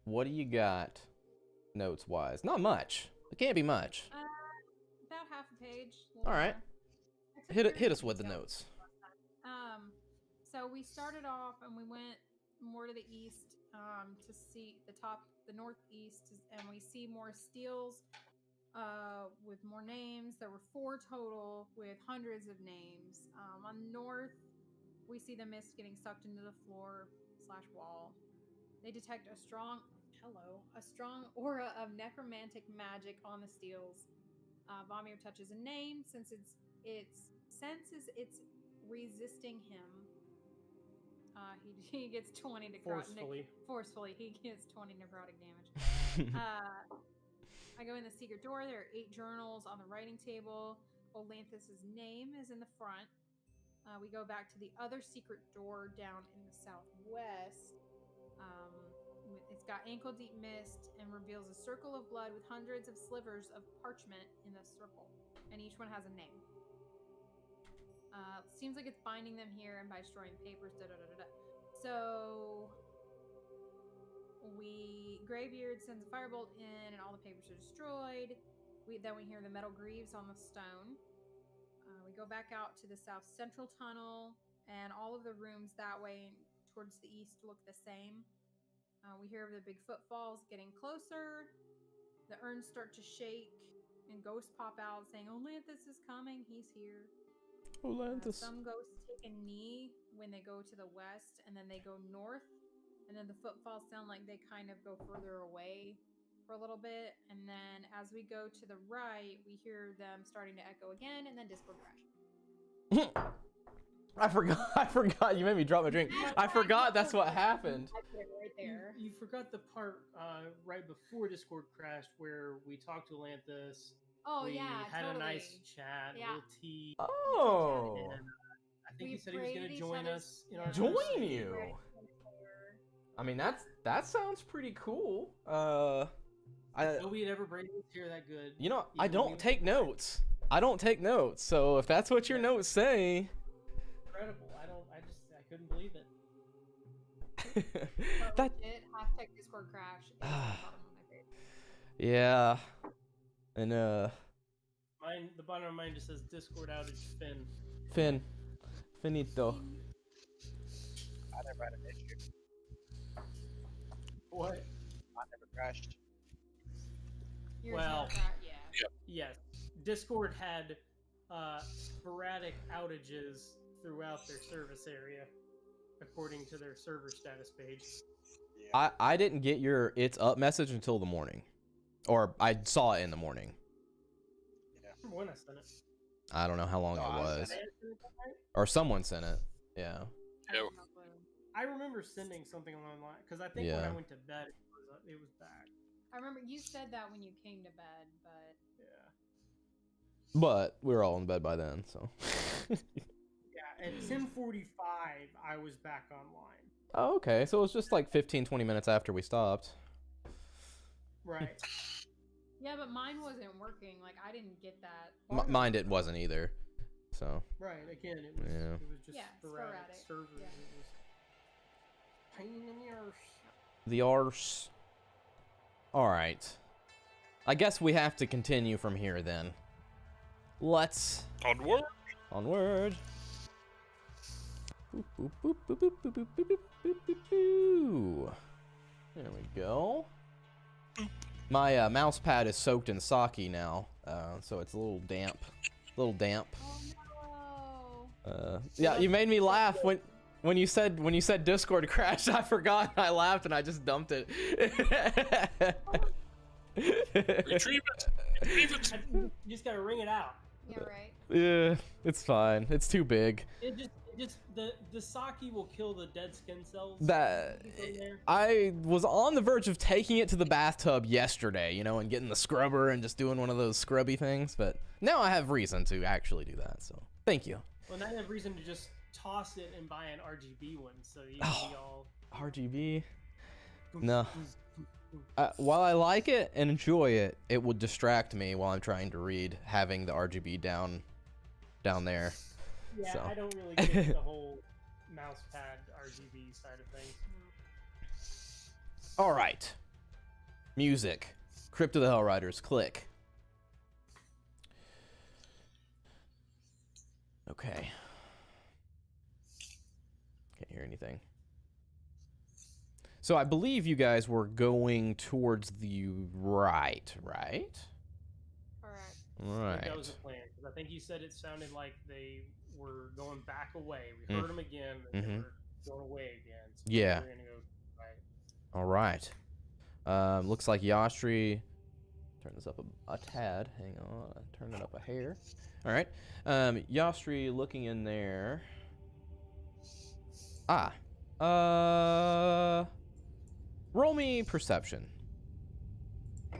what do you got notes wise? Not much. It can't be much. About half a page. All right. Hit us with the notes. So we started off and we went more to the east to see the northeast, and we see more steels with more names. There were 4 total with hundreds of names. On north, we see the mist getting sucked into the floor/wall. They detect a strong aura of necromantic magic on the steels. Vamir touches a name since it senses it's resisting him. He gets 20 forcefully. He gets 20 necrotic damage. I go in the secret door. There are 8 journals on the writing table. Olanthis's name is in the front. We go back to the other secret door down in the southwest. It's got ankle-deep mist and reveals a circle of blood with hundreds of slivers of parchment in the circle, and each one has a name. Seems like it's binding them here and by destroying papers. So Greybeard sends a firebolt in, and all the papers are destroyed. Then we hear the metal greaves on the stone. We go back out to the south central tunnel, and all of the rooms that way towards the east look the same. We hear the big footfalls getting closer. The urns start to shake, and ghosts pop out saying, "Olanthus is coming. He's here." Olanthus. Some ghosts take a knee when they go to the west, and then they go north, and then the footfalls sound like they kind of go further away for a little bit, and then as we go to the right, we hear them starting to echo again, and then Discord crash. I forgot. You made me drop my drink. I forgot that's what happened. I put it right there. You forgot the part right before Discord crashed where we talked to Atlantis. We had a nice chat, a little tea. Oh. And, I think he said he was going to join us in our Join you. I mean, that sounds pretty cool. Nobody had ever braided his hair that good. You know, I don't take notes. So if that's what your notes say. Incredible. I couldn't believe it. That hashtag Discord crash. Yeah. And the bottom of mine just says Discord outage finito. I never had an issue. What? I never crashed. Yes. Discord had sporadic outages throughout their service area, according to their server status page. Yeah. I didn't get your "it's up" message until the morning, or I saw it in the morning. Yeah. When I sent it. I don't know how long it was, or someone sent it. Yeah. I remember sending something online because I think when I went to bed, it was back. I remember you said that when you came to bed, but But we were all in bed by then, so. At 10:45, I was back online. Oh, okay. So it was just like 15-20 minutes after we stopped. Right. Yeah, but mine wasn't working. Like, I didn't get that. Mine it wasn't either. So. Right. Again, it was just sporadic servers. Yeah. It was pain in the arse. The arse. All right. I guess we have to continue from here then. Let's. Onward. Onward. Boop, boop, boop, boop, boop, boop, boop, boop, boop, boop, boop. There we go. My mouse pad is soaked in sake now, so it's a little damp. Oh no. Yeah, you made me laugh when you said Discord crashed. I forgot. I laughed and I just dumped it. Retrieve it. You just gotta wring it out. Yeah, right. Yeah, it's fine. It's too big. The sake will kill the dead skin cells. I was on the verge of taking it to the bathtub yesterday, and getting the scrubber and just doing one of those scrubby things, but now I have reason to actually do that, so thank you. Well, now I have reason to just toss it and buy an RGB one, so you can be all... RGB? No. While I like it and enjoy it, it would distract me while I'm trying to read, having the RGB down there. Yeah, so. I don't really get the whole mouse pad RGB side of things. All right. Music. Crypt of the Hellriders. Click. Okay. Can't hear anything. So I believe you guys were going towards the right, right? Correct. I think Right. that was the plan. 'Cause I think you said it sounded like they were going back away. We heard them again, and they were going away again. So Yeah. we're gonna go right. All right. Looks like Yastri. Turn this up a tad. Hang on. Turn it up a hair. All right. Yastri looking in there. Roll me perception. Oh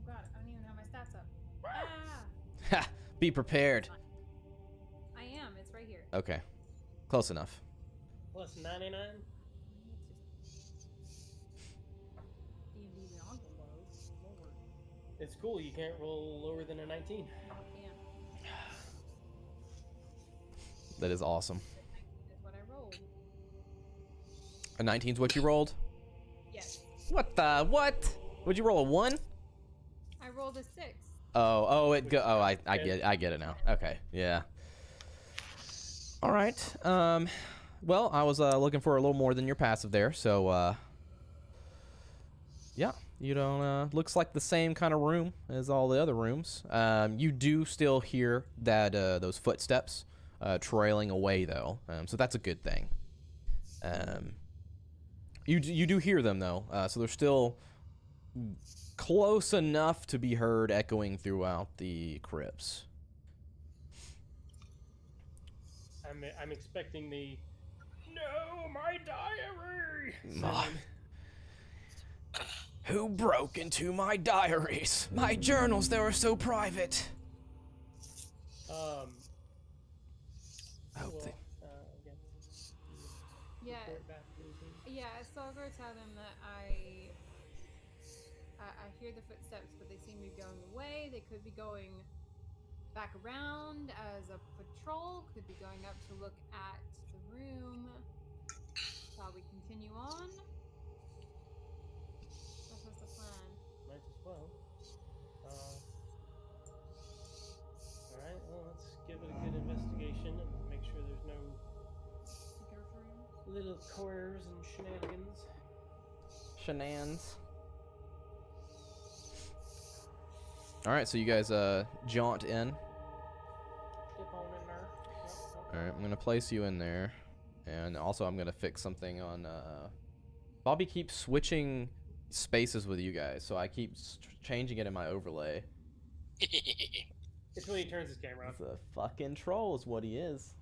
god, I don't even have my stats up. Ha! Be prepared. I am. It's right here. Okay. Close enough. Plus 99. D&D Beyond low. It's cool. You can't roll lower than a 19. No, I can't. That is awesome. That's what I rolled. A 19's what you rolled? Yes. What the? What? Would you roll a 1? I rolled a 6. I get it now. Okay, yeah. All right. Well, I was looking for a little more than your passive there, so yeah, you don't. Looks like the same kind of room as all the other rooms. You do still hear that those footsteps trailing away though, so that's a good thing. You do hear them though, so they're still close enough to be heard echoing throughout the crypts. I'm expecting the no, my diary. Who broke into my diaries? My journals, they were so private. Well, Again. Yeah. report back to the team. Yeah, so I'll go tell them that I hear the footsteps, but they seem to be going away. They could be going back around as a patrol, could be going up to look at the room. Shall we continue on? What was the plan? Might as well. Alright, well, let's give it a good investigation and make sure there's no Secret room? little quarrels and shenanigans. Shenanigans. All right, so you guys jaunt in. Dip on in there. All right, I'm gonna place you in there, and also I'm gonna fix something on. Bobby keeps switching spaces with you guys, so I keep changing it in my overlay. It's when he turns his camera on. He's a fucking troll, is what he is.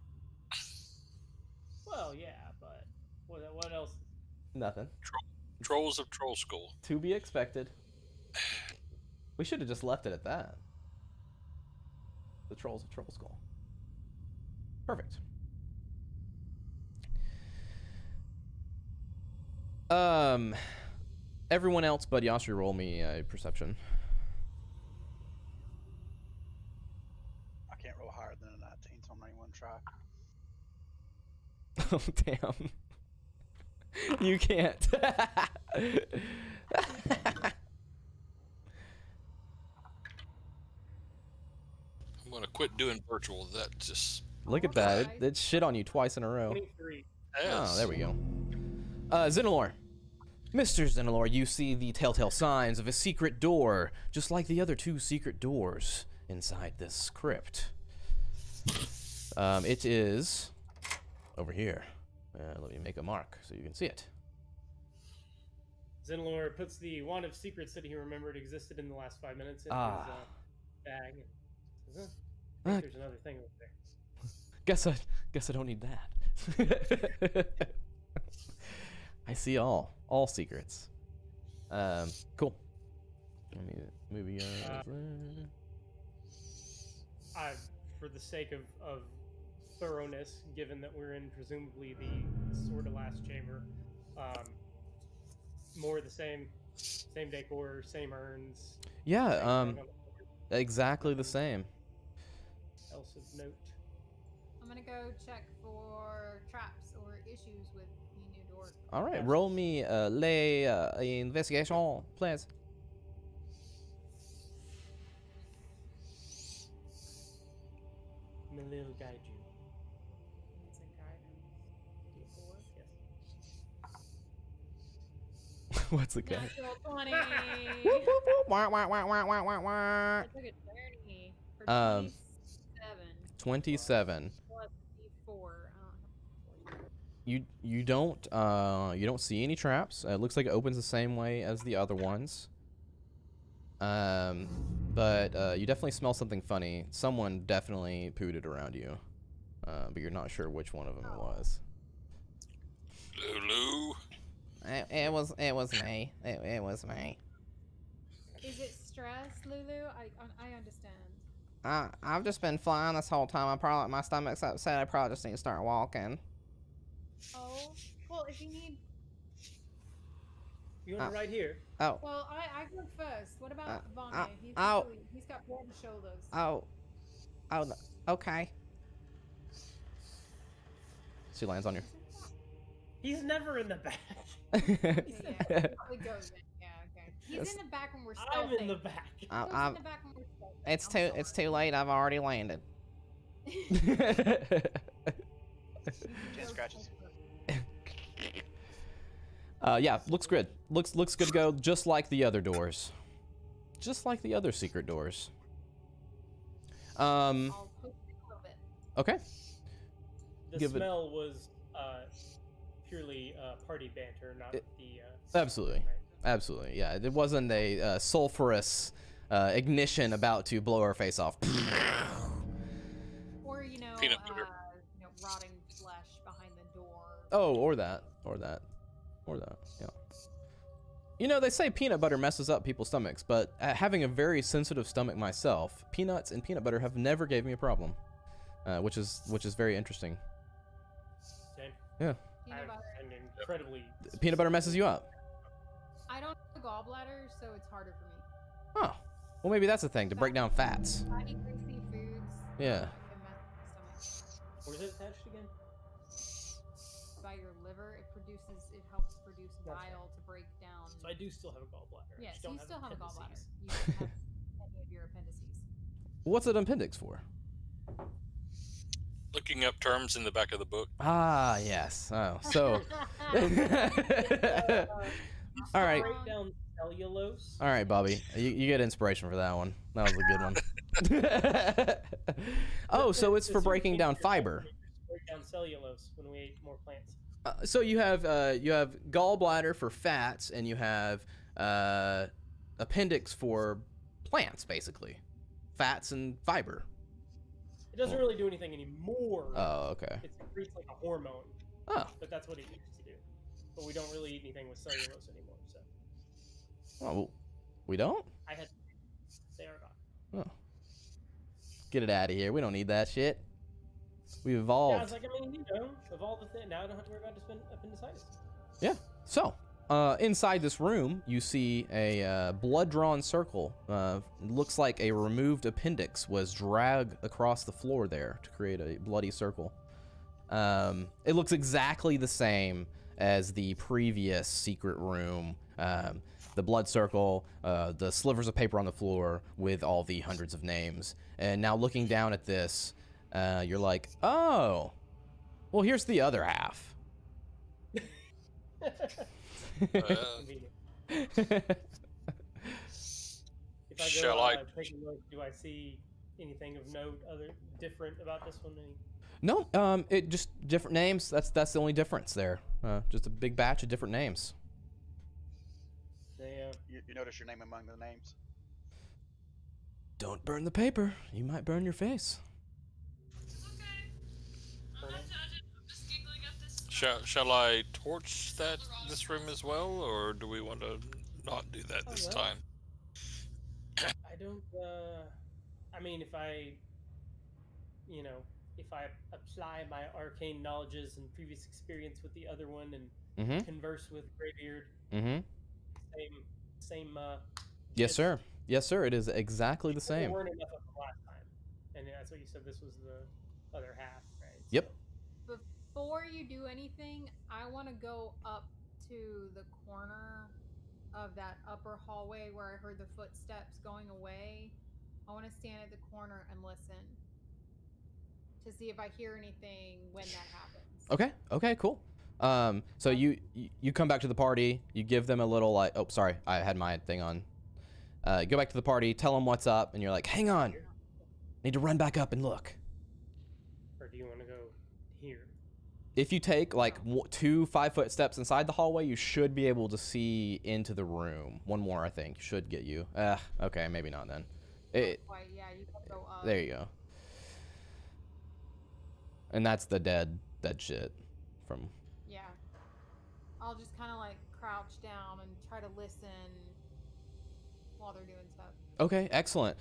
Well, yeah, but what else? Nothing. Trolls of Troll School. To be expected. We should have just left it at that. The trolls of Troll School. Perfect. Everyone else but Yasri, roll me a perception. I can't roll higher than a 19, so I'm not even gonna try. Oh, damn. You can't. I'm gonna quit doing virtual. That just Look at that. It shit on you twice in a row. 23. Oh, there we go. Xenalor. Mr. Xenalor, you see the telltale signs of a secret door, just like the other 2 secret doors inside this crypt. It is over here. Let me make a mark so you can see it. Zenlor puts the wand of secrets that he remembered existed in the last 5 minutes in his bag. Says, I think there's another thing over there. Guess I don't need that. I see all secrets. Cool. Let me move you guys there. For the sake of thoroughness, given that we're in presumably the sort of last chamber, more of the same decor, same urns. Yeah, exactly the same. Else of note. I'm gonna go check for traps or issues with the new door. All right, Yes. roll me lay investigation, please. Malil guide you. It's a guidance. D4. Yes. What's the guy? Natural 20. Wah, wah, wah, wah, wah, wah, wah. I took a journey for 27. 27. Plus D4. I don't have You don't see any traps. It looks like it opens the same way as the other ones. But you definitely smell something funny. Someone definitely pooted around you. But you're not sure which one of them it was. Lulu. It was me. It was me. Is it stress, Lulu? I understand. I've just been flying this whole time. My stomach's upset. I probably just need to start walking. Oh, well, if you need. You want it right here? Oh. Well, I go first. What about Vonnie? He's got broad shoulders. Oh, okay. She lands on you. He's never in the back. Okay, yeah, probably goes in. Yeah, okay. He's in the back when we're stealthing. I'm in the back. He's in the back when we're stealthing. It's too late. I've already landed. 10 scratches. Yeah, looks good. Looks good to go, just like the other doors. Just like the other secret doors. I'll poke it a little bit. Okay. The Give it- smell was purely party banter, not the. Absolutely. Right? Absolutely, yeah. It wasn't a sulfurous ignition about to blow our face off. Or, Peanut butter. rotting flesh behind the door. Oh, or that. Yeah. They say peanut butter messes up people's stomachs, but having a very sensitive stomach myself, peanuts and peanut butter have never gave me a problem, which is very interesting. Same. Yeah. Peanut butter. I'm incredibly. Peanut butter messes you up. I don't have a gallbladder, so it's harder for me. Oh, well maybe that's the thing to break down fats. Fatty, greasy foods. Yeah. Can mess with my stomach. Where's it attached again? By your liver, it helps produce Gotcha. bile to break down. So I do still have a gallbladder. I Yes, just you don't still have a gallbladder. appendices. You don't have any of your appendices. What's an appendix for? Looking up terms in the back of the book. Ah, yes. Oh, so. All right. Break down cellulose. All right, Bobby. You get inspiration for that one. That was a good one. Oh, so it's for breaking down fiber. Break down cellulose when we ate more plants. So you have gallbladder for fats, and you have appendix for plants, basically, fats and fiber. It doesn't really do anything anymore. Oh, okay. It secretes like a hormone. Oh, But that's what it used to do. But we don't really eat anything with cellulose anymore. So well, we don't. I had. They are gone. Oh, get it out of here. We don't need that shit. We Yeah, I evolved. was like, of all the things, now I don't have to worry about appendicitis. Yeah. So, inside this room, you see a blood-drawn circle. Looks like a removed appendix was dragged across the floor there to create a bloody circle. It looks exactly the same as the previous secret room. The blood circle, the slivers of paper on the floor with all the hundreds of names. And now looking down at this, you're like, oh, well, here's the other half. Convenient. If I go Shall I- take a look, do I see anything of note different about this one? No, it just different names. That's the only difference there. Just a big batch of different names. They, You notice your name among the names? Don't burn the paper. You might burn your face. Okay. I'm just giggling at this. Shall I torch this room as well, or do we want to not do that this well. time? I don't. I mean, if I apply my arcane knowledges and previous experience with the other one and Mm-hmm. converse with Greybeard, Mm-hmm. same. Yes, sir. Yes, sir. It is exactly the There same. weren't enough of them last time, and that's what you said. This was the other half, right? Yep. Before you do anything, I want to go up to the corner of that upper hallway where I heard the footsteps going away. I want to stand at the corner and listen to see if I hear anything when that happens. Okay. Okay. Cool. So you come back to the party. You give them a little like, oh, sorry, I had my thing on. Go back to the party. Tell them what's up, and you're like, hang on, need to run back up and look. Or do you want to go here? If you take like 2 5-foot steps inside the hallway, you should be able to see into the room. One more, I think, should get you. Okay, maybe not then. Yeah, you gotta go up. There you go. And that's the dead shit from. Yeah. I'll just kind of like crouch down and try to listen while they're doing stuff. Okay, excellent.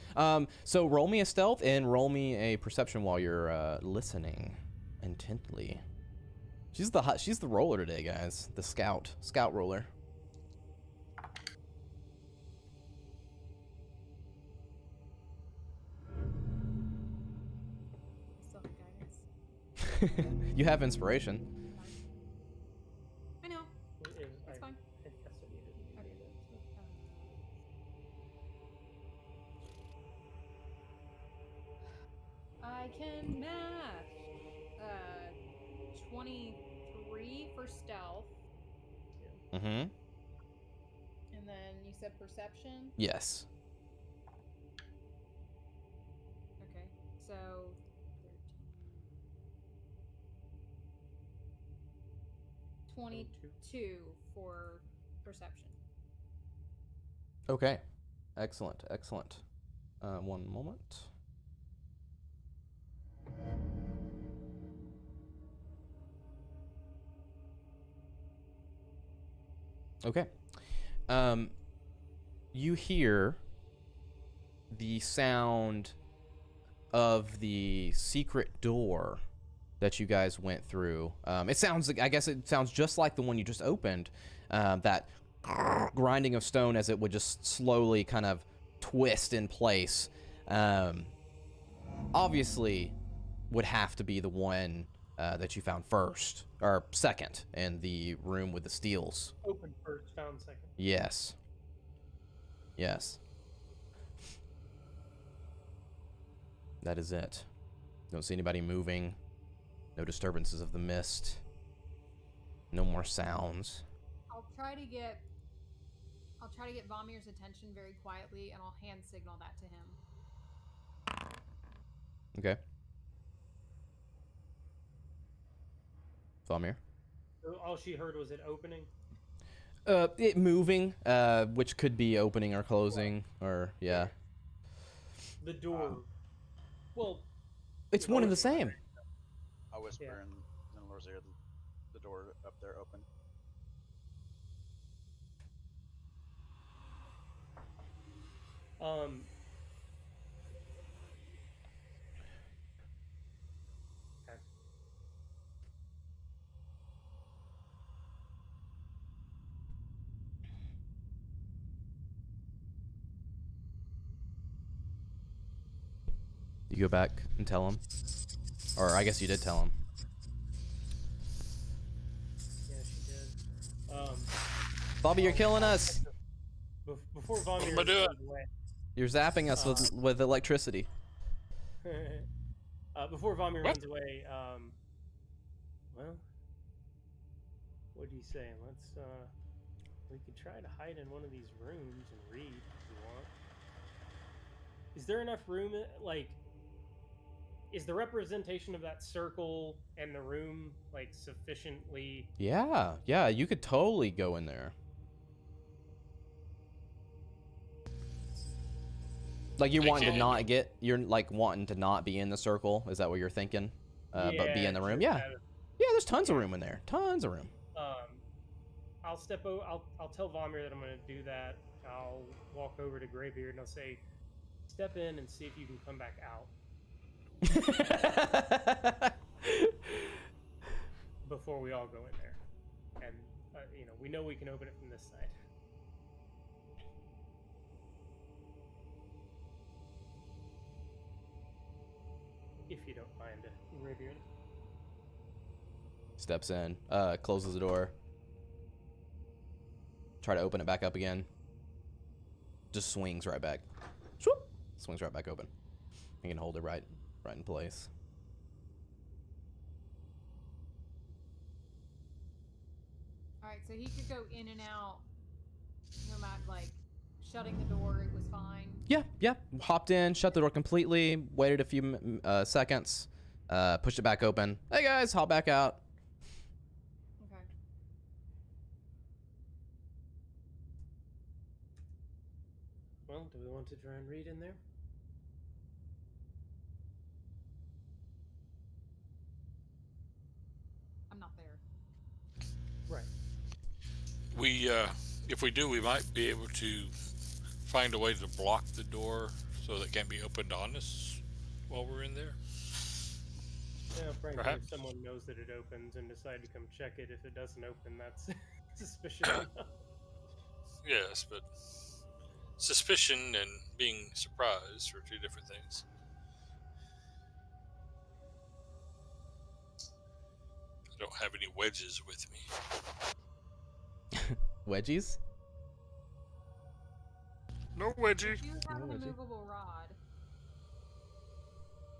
So roll me a stealth and roll me a perception while you're listening intently. She's the roller today, guys. The scout roller. Still have guidance. You have inspiration. I know. That's That's fine. I guess I needed it. I can math. 23 for stealth. Mm-hmm. And then you said perception? Yes. Okay. So 13. 22 for perception. Okay. Excellent. One moment. Okay. You hear the sound of the secret door that you guys went through. I guess it sounds just like the one you just opened. That grinding of stone as it would just slowly kind of twist in place. Obviously would have to be the one that you found first or second in the room with the steels. Open first, found second. Yes. That is it. Don't see anybody moving. No disturbances of the mist. No more sounds. I'll try to get Vomir's attention very quietly, and I'll hand signal that to him. Okay. Vomir? All she heard was it opening. It moving, which could be opening or closing, or yeah. The door. Well, It's one and the same. I whisper in Laura's ear, the door up there open. Okay. You go back and tell him, or I guess you did tell him. Yeah, she did. Bobby, you're killing us. Before Vomir What am I doing? runs away, You're zapping us with electricity. before Vomir runs away, well, what do you say? We could try to hide in one of these rooms and read if you want. Is there enough room, is the representation of that circle and the room, sufficiently... Yeah, you could totally go in there. Like you're wanting to not be in the circle. Is that what you're thinking? But be in the room. Yeah, there's tons of room in there. Tons of room. I'll tell Vomir that I'm going to do that. I'll walk over to Greybeard and I'll say, step in and see if you can come back out. Before we all go in there. And, we know we can open it from this side. If you don't mind, Greybeard. Steps in, closes the door. Try to open it back up again. Just swings right back. Swoop! Swings right back open. You can hold it right in place. All right, so he could go in and out, no matter like shutting the door. It was fine. Yeah. Hopped in, shut the door completely, waited a few seconds, pushed it back open. Hey guys, hop back out. Okay. Well, do we want to try and read in there? I'm not there. Right. We, if we do, we might be able to find a way to block the door so that it can't be opened on us while we're in there. Yeah, frankly, Perhaps. if someone knows that it opens and decide to come check it, if it doesn't open, that's suspicious enough. Yes, but suspicion and being surprised are two different things. I don't have any wedges with me. Wedgies? No wedgie. You have Where an is he? immovable rod.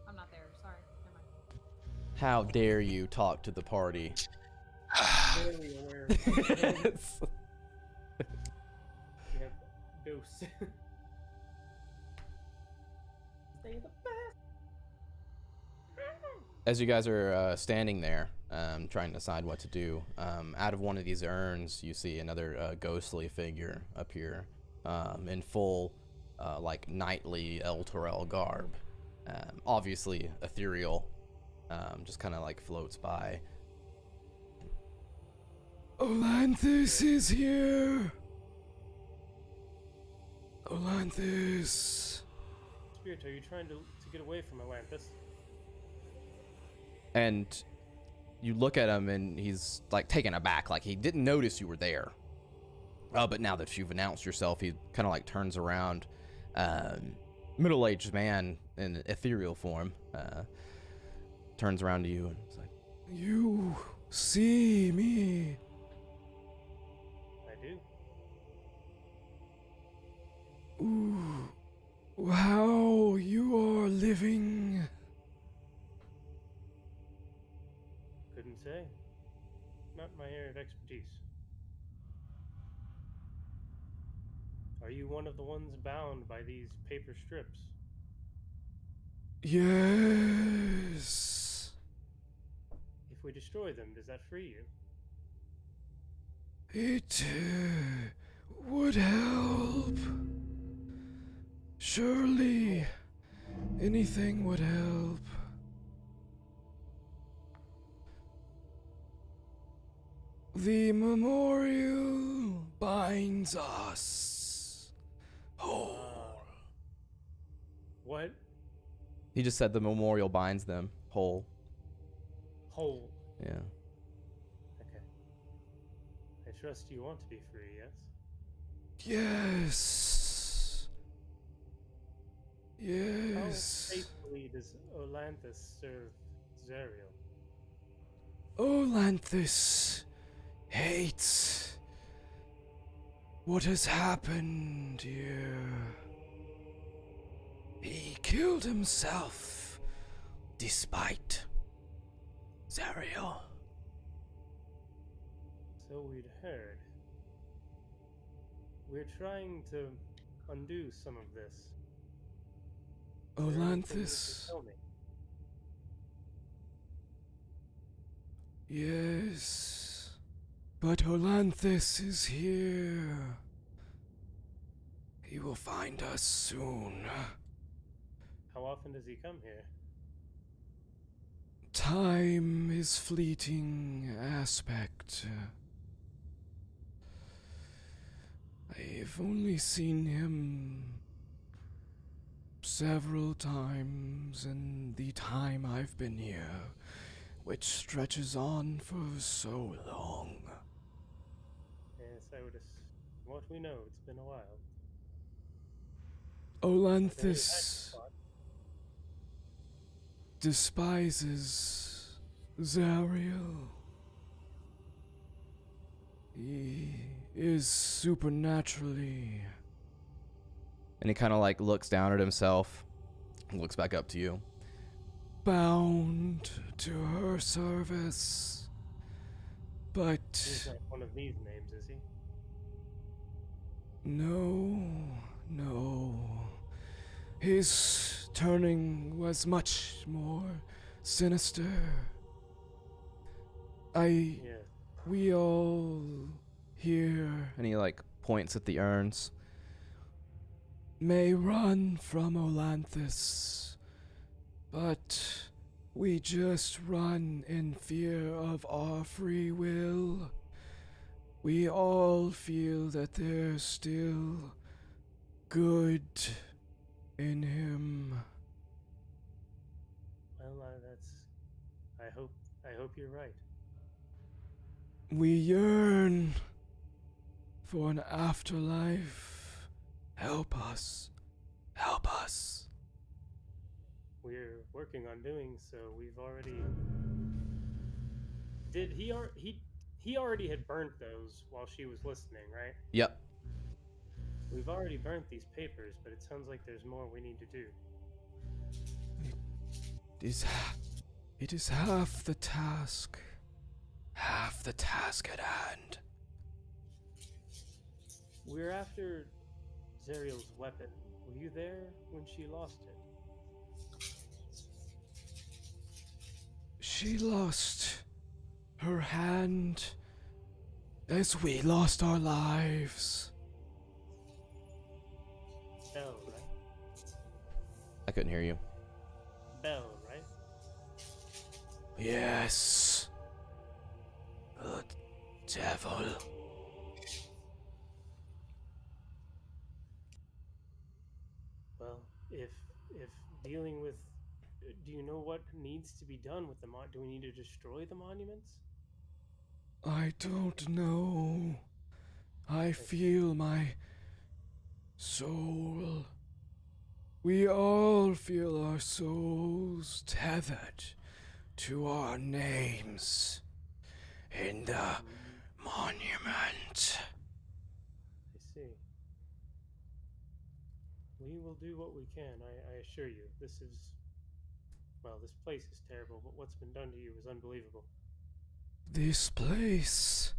I'm not there. Sorry. Never mind. How dare you talk to the party? Very aware. We have dose. Stay the best. As you guys are standing there, trying to decide what to do, out of one of these urns, you see another ghostly figure appear in full, like knightly El Torel garb. Obviously ethereal, just kind of like floats by. Olanthus is here. Olanthus. Spirit, are you trying to get away from Atlantis? And you look at him and he's like taken aback, like he didn't notice you were there. But now that you've announced yourself, he kind of like turns around, middle-aged man in ethereal form, turns around to you and is like, "You see me?" I do. Ooh, how you are living. Couldn't say. Not my area of expertise. Are you one of the ones bound by these paper strips? Yes. If we destroy them, does that free you? It would help. Surely, anything would help. The memorial binds us whole. What? He just said the memorial binds them whole. Whole. Yeah. Okay. I trust you want to be free, yes? Yes. How Yes. faithfully does Olanthus serve Zariel? Olanthus hates what has happened here. He killed himself despite Zariel. So we'd heard. We're trying to undo some of this. Is there anything you can Olanthus. tell me? Yes. But Olanthus is here. He will find us soon. How often does he come here? Time is fleeting aspect. I've only seen him several times in the time I've been here, which stretches on for so long. Yes, I would. From what we know, it's been a while. Olanthus despises Zariel. He is supernaturally. And he kind of like looks down at himself, and looks back up to you. Bound to her service. But He's not one of these names, is he? no. His turning was much more sinister. Yeah. We all here, and he like points at the urns, may run from Olanthus, but we just run in fear of our free will. We all feel that there's still good in him. Well, I hope you're right. We yearn for an afterlife. Help us. Help us. We're working on doing so. We've already. Did he already had burnt those while she was listening, right? Yep. We've already burnt these papers, but it sounds like there's more we need to do. It is half the task. Half the task at hand. We're after Zariel's weapon. Were you there when she lost it? She lost her hand as we lost our lives. Bell, right? I couldn't hear you. Bell, right? Yes. The devil. Well, if dealing with, do you know what needs to be done with the do we need to destroy the monuments? I don't know. I feel my soul. We all feel our souls tethered to our names in the monument. I see. We will do what we can, I assure you. This place is terrible, but what's been done to you is unbelievable. This place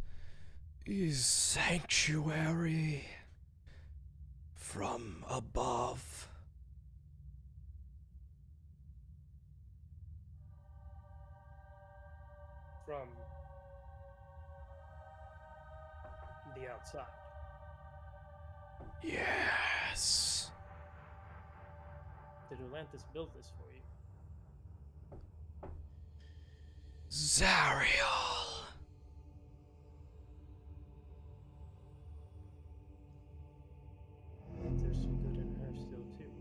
is sanctuary from above. From the outside. Yes. Did Atlantis build this for you? Zariel. There's some good in her still, too.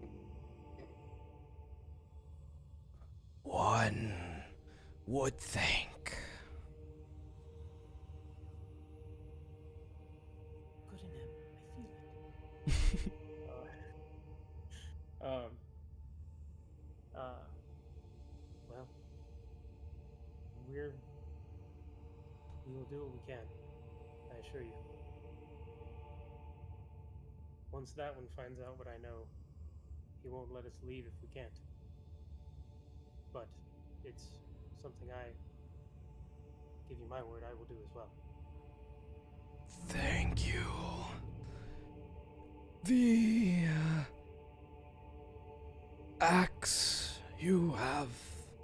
One would think. Good in him. I feel it. Well, we will do what we can. I assure you. Once that one finds out what I know, he won't let us leave if we can't. But it's something I give you my word I will do as well. Thank you. The axe you have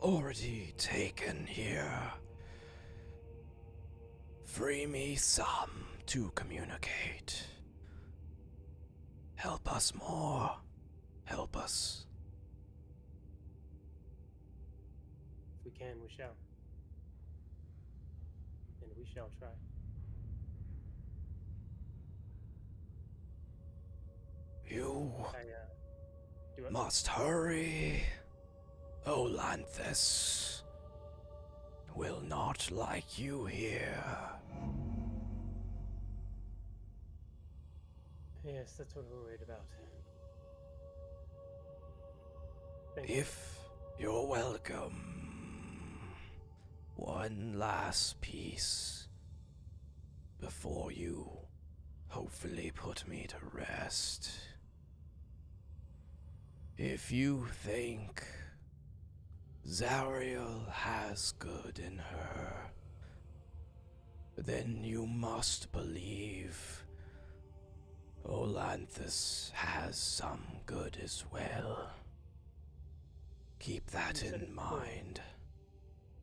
already taken here. Free me some to communicate. Help us more. Help us. If we can, we shall. And we shall try. You Do it. must hurry. Olanthus will not like you here. Yes, that's what we're worried about. Thank you. If you're welcome. One last piece before you hopefully put me to rest. If you think Zariel has good in her, then you must believe Olanthus has some good as well. Keep that You said in it before. mind.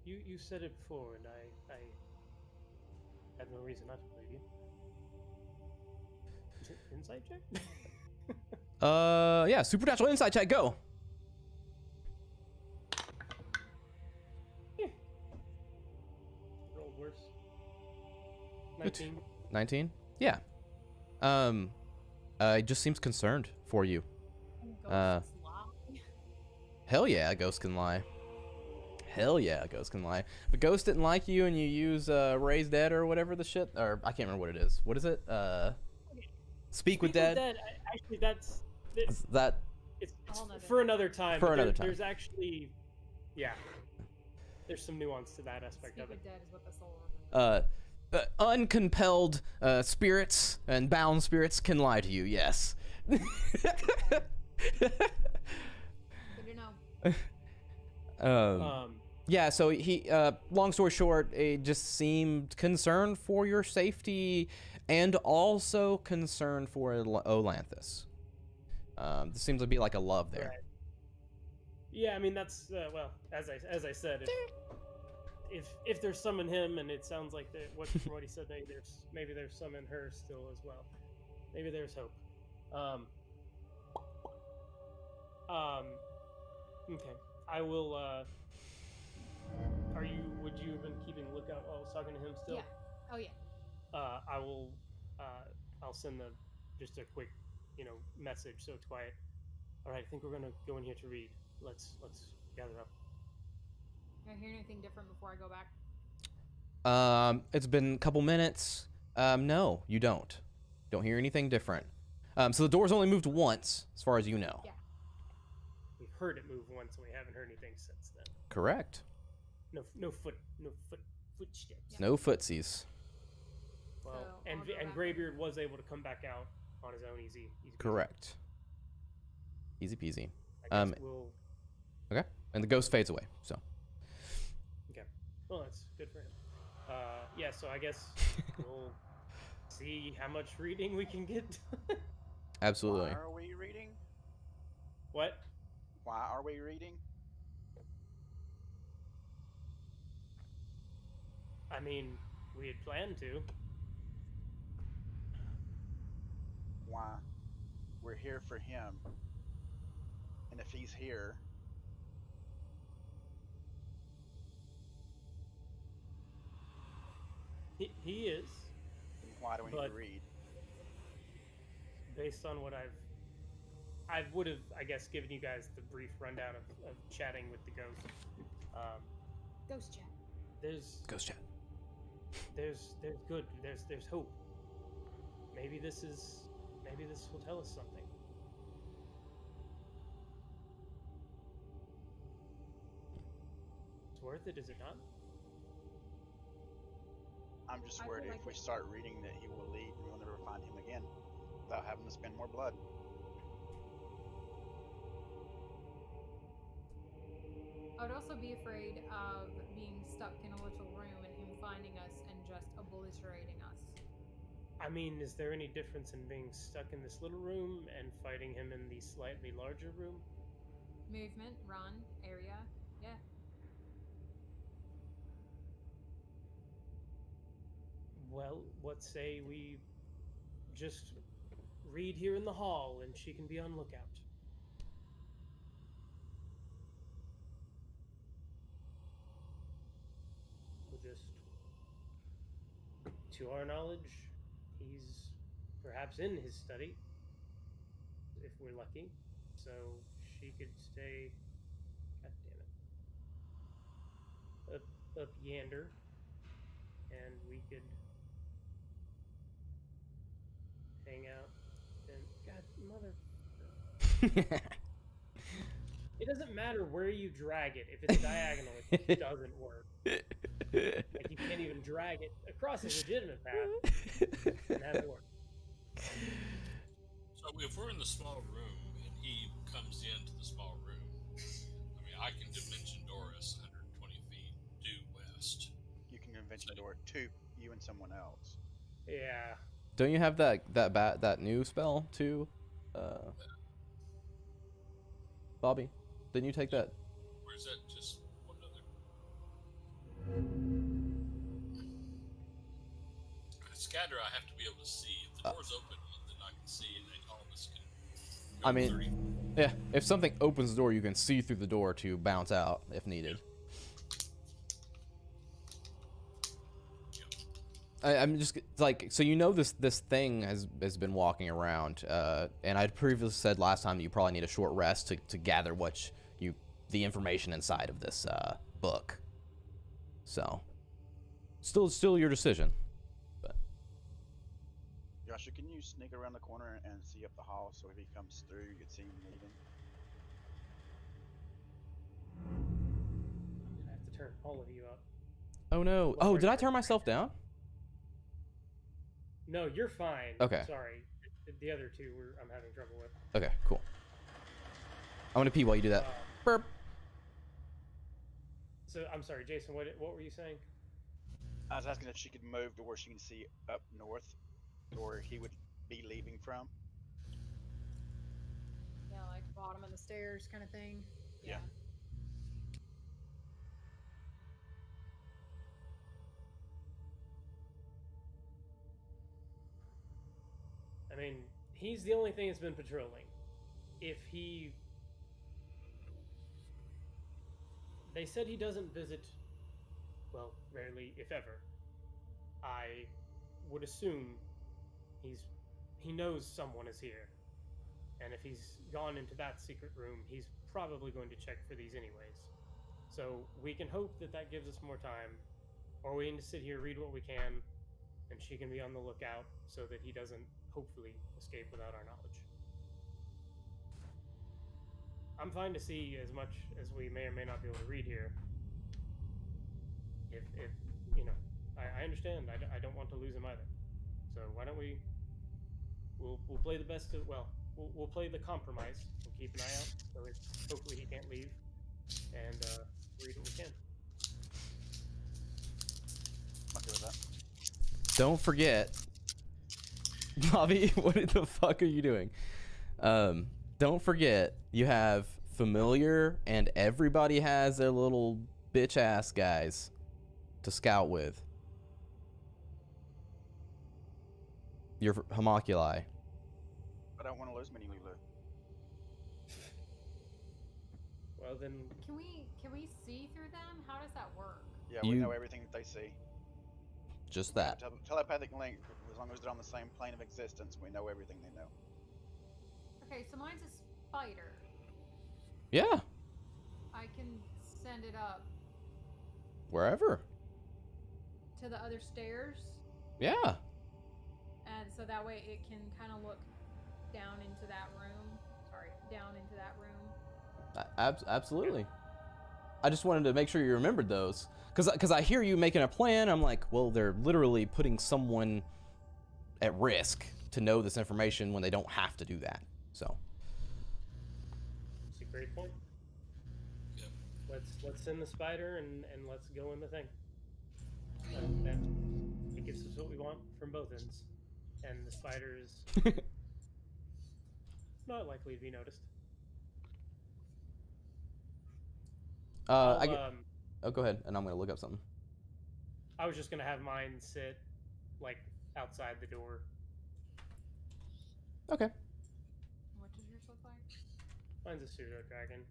You said it before, and I have no reason not to believe you. Insight check? Yeah, supernatural insight check, go. Rolled worse. Good. 19. 19? Yeah. It just seems concerned for you. Ghosts lie. Hell yeah, a ghost can lie. Hell yeah, a ghost can lie. If a ghost didn't like you and you use Raise Dead or whatever the shit, or I can't remember what it is. What is it? Speak with Dead. Actually, that's Is that it's whole nother for another time. For but another time. There's actually, yeah, there's some nuance to that aspect Speak of it. with dead is what the soul uncompelled spirits and bound spirits can lie to you? Yes. Good to know. Yeah, so he, long story short, it just seemed concerned for your safety and also concerned for Olanthus. There seems to be like a love there. Right. Yeah, I mean that's well, as I said, if there's some in him, and it sounds like that from what he said, maybe there's some in her still as well. Maybe there's hope. Okay, I will. Would you have been keeping lookout while I was talking to him still? Yeah. Oh yeah. I will. I'll send just a quick, message so it's quiet. All right, I think we're gonna go in here to read. Let's gather up. I hear anything different before I go back? It's been a couple minutes. No, you don't. Don't hear anything different. So the door's only moved once, as far as you know. Yeah. We've heard it move once, and we haven't heard anything since then. Correct. No footsteps. Yeah. No footsies. Well, So, and I'll go back. Greybeard was able to come back out on his own, easy peasy. Correct. Easy peasy. I guess we'll. Okay. And the ghost fades away. So. Okay. Well, that's good for him. Yeah. So I guess we'll see how much reading we can get. Absolutely. Why are we reading? What? Why are we reading? I mean, we had planned to. Why? We're here for him. And if he's here, He is, then why do we need But- to read? based on what I would have, I guess, given you guys the brief rundown of chatting with the ghost. Ghost chat. There's Ghost chat. there's good. There's hope. Maybe this will tell us something. It's worth it, is it not? I'm just I worried feel if like we it- start reading that he will leave and we'll never find him again without having to spend more blood. I would also be afraid of being stuck in a little room and him finding us and just obliterating us. I mean, is there any difference in being stuck in this little room and fighting him in the slightly larger room? Movement, run, area. Yeah. Well, what say we just read here in the hall and she can be on lookout? We'll just, to our knowledge, he's perhaps in his study, if we're lucky. So she could stay, god damn it, up yander, and we could hang out and god mother. It doesn't matter where you drag it. If it's diagonal, it doesn't work. Like you can't even drag it across a legitimate path and have it work. So if we're in the small room and he comes into the small room, I mean, I can dimension door us 120 feet due west. You can convention door it to you and someone else. Yeah. Don't you have that new spell too, Bobby? Didn't you take that? Or is that just one other? Scatter, I have to be able to see. If the door's open, then I can see, and then all of us can go I mean, 30 feet. yeah. If something opens the door, you can see through the door to bounce out if needed. I'm just like, so you know this thing has been walking around, and I'd previously said last time that you probably need a short rest to gather the information inside of this book. So, still your decision. But Joshua, can you sneak around the corner and see up the hall so if he comes through, you can see him leaving? I have to turn all of you up. oh no! Oh, did I turn myself down? No, you're fine. Okay. Sorry. The other two I'm having trouble with. Okay, cool. I'm gonna pee while you do that. Burp. So I'm sorry, Jason. What were you saying? I was asking if she could move to where she can see up north, or he would be leaving from. Yeah, like bottom of the stairs kind of thing. Yeah. I mean, he's the only thing that's been patrolling. They said he doesn't visit, well, rarely, if ever. I would assume he knows someone is here. And if he's gone into that secret room, he's probably going to check for these anyways. So we can hope that gives us more time, or we need to sit here, read what we can, and she can be on the lookout so that he doesn't, hopefully, escape without our knowledge. I'm fine to see as much as we may or may not be able to read here. If you know, I understand. I don't want to lose him either. So why don't we'll play the best of, well, we'll play the compromise. We'll keep an eye out so hopefully he can't leave, and read what we can. Okay with that. Don't forget, Bobby. What the fuck are you doing? Don't forget, you have familiar, and everybody has their little bitch ass guys to scout with. Your homoculi. I don't want to lose many Lulu. Well then, Can we see through them? How does that work? Yeah, we You- know everything that they see. Just that. Telepathic link, as long as they're on the same plane of existence, we know everything they know. Okay, so mine's a spider. Yeah. I can send it up Wherever. to the other stairs, Yeah. and so that way it can kind of look down into that room. Sorry, down into that room. Absolutely. I just wanted to make sure you remembered those, because I hear you making a plan. I'm like, well, they're literally putting someone at risk to know this information when they don't have to do that. So. it's a great point. Yep. Let's send the spider and let's go in the thing. That it gives us what we want from both ends, and the spider is not likely to be noticed. Oh, go ahead, and I'm gonna look up something. I was just gonna have mine sit like outside the door. Okay. What does yours look like? Mine's a pseudo dragon,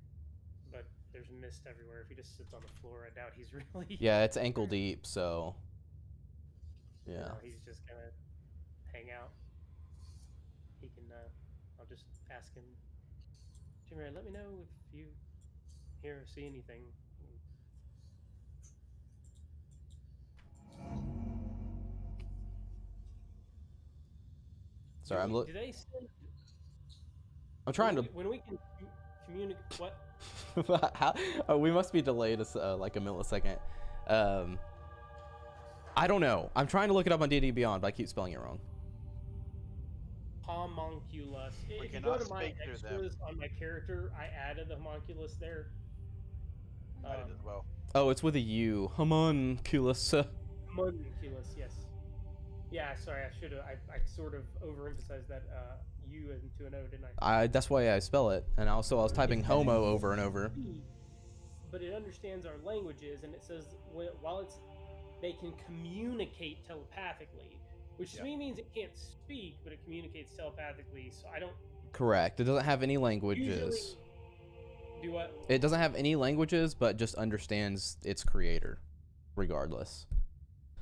but there's mist everywhere. If he just sits on the floor, I doubt he's really. Yeah, it's ankle deep, so. You Yeah. know, he's just gonna hang out. He can. I'll just ask him. Jimmy, let me know if you hear or see anything. Sorry, I'm Do they send, I'm trying to. when we can communicate? What? How? Oh, we must be delayed like a millisecond. I don't know. I'm trying to look it up on D&D Beyond, but I keep spelling it wrong. Homunculus. We If you go cannot to my speak through them. extras on my character, I added the homunculus there. I did as well. Oh, it's with a U. Homunculus. Homunculus, yes. Yeah, sorry, I should have. I sort of overemphasized that U into an O, didn't I? That's why I spell it. And also I was typing homo over and over. But it understands our languages, and it says while they can communicate telepathically, which to me means it can't speak, but it communicates telepathically. So I don't. Correct. It doesn't have any languages. Usually, do what? It doesn't have any languages, but just understands its creator, regardless.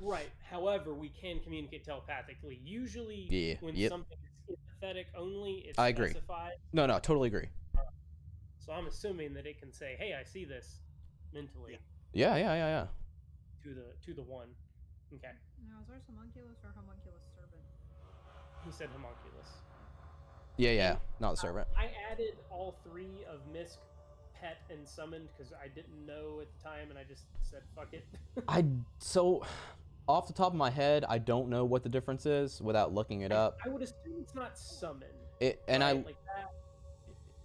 Right. However, we can communicate telepathically. Usually, when something is empathetic only, it's I agree. specified. No, totally agree. So I'm assuming that it can say, "Hey, I see this," mentally. Yeah. To the one. Okay. Now, is ours homunculus or homunculus servant? He said homunculus. Yeah. Not the servant. I added all three of Misk, Pet, and Summoned because I didn't know at the time, and I just said, "Fuck it." So, off the top of my head, I don't know what the difference is without looking it up. I would assume it's not Summon. Like that.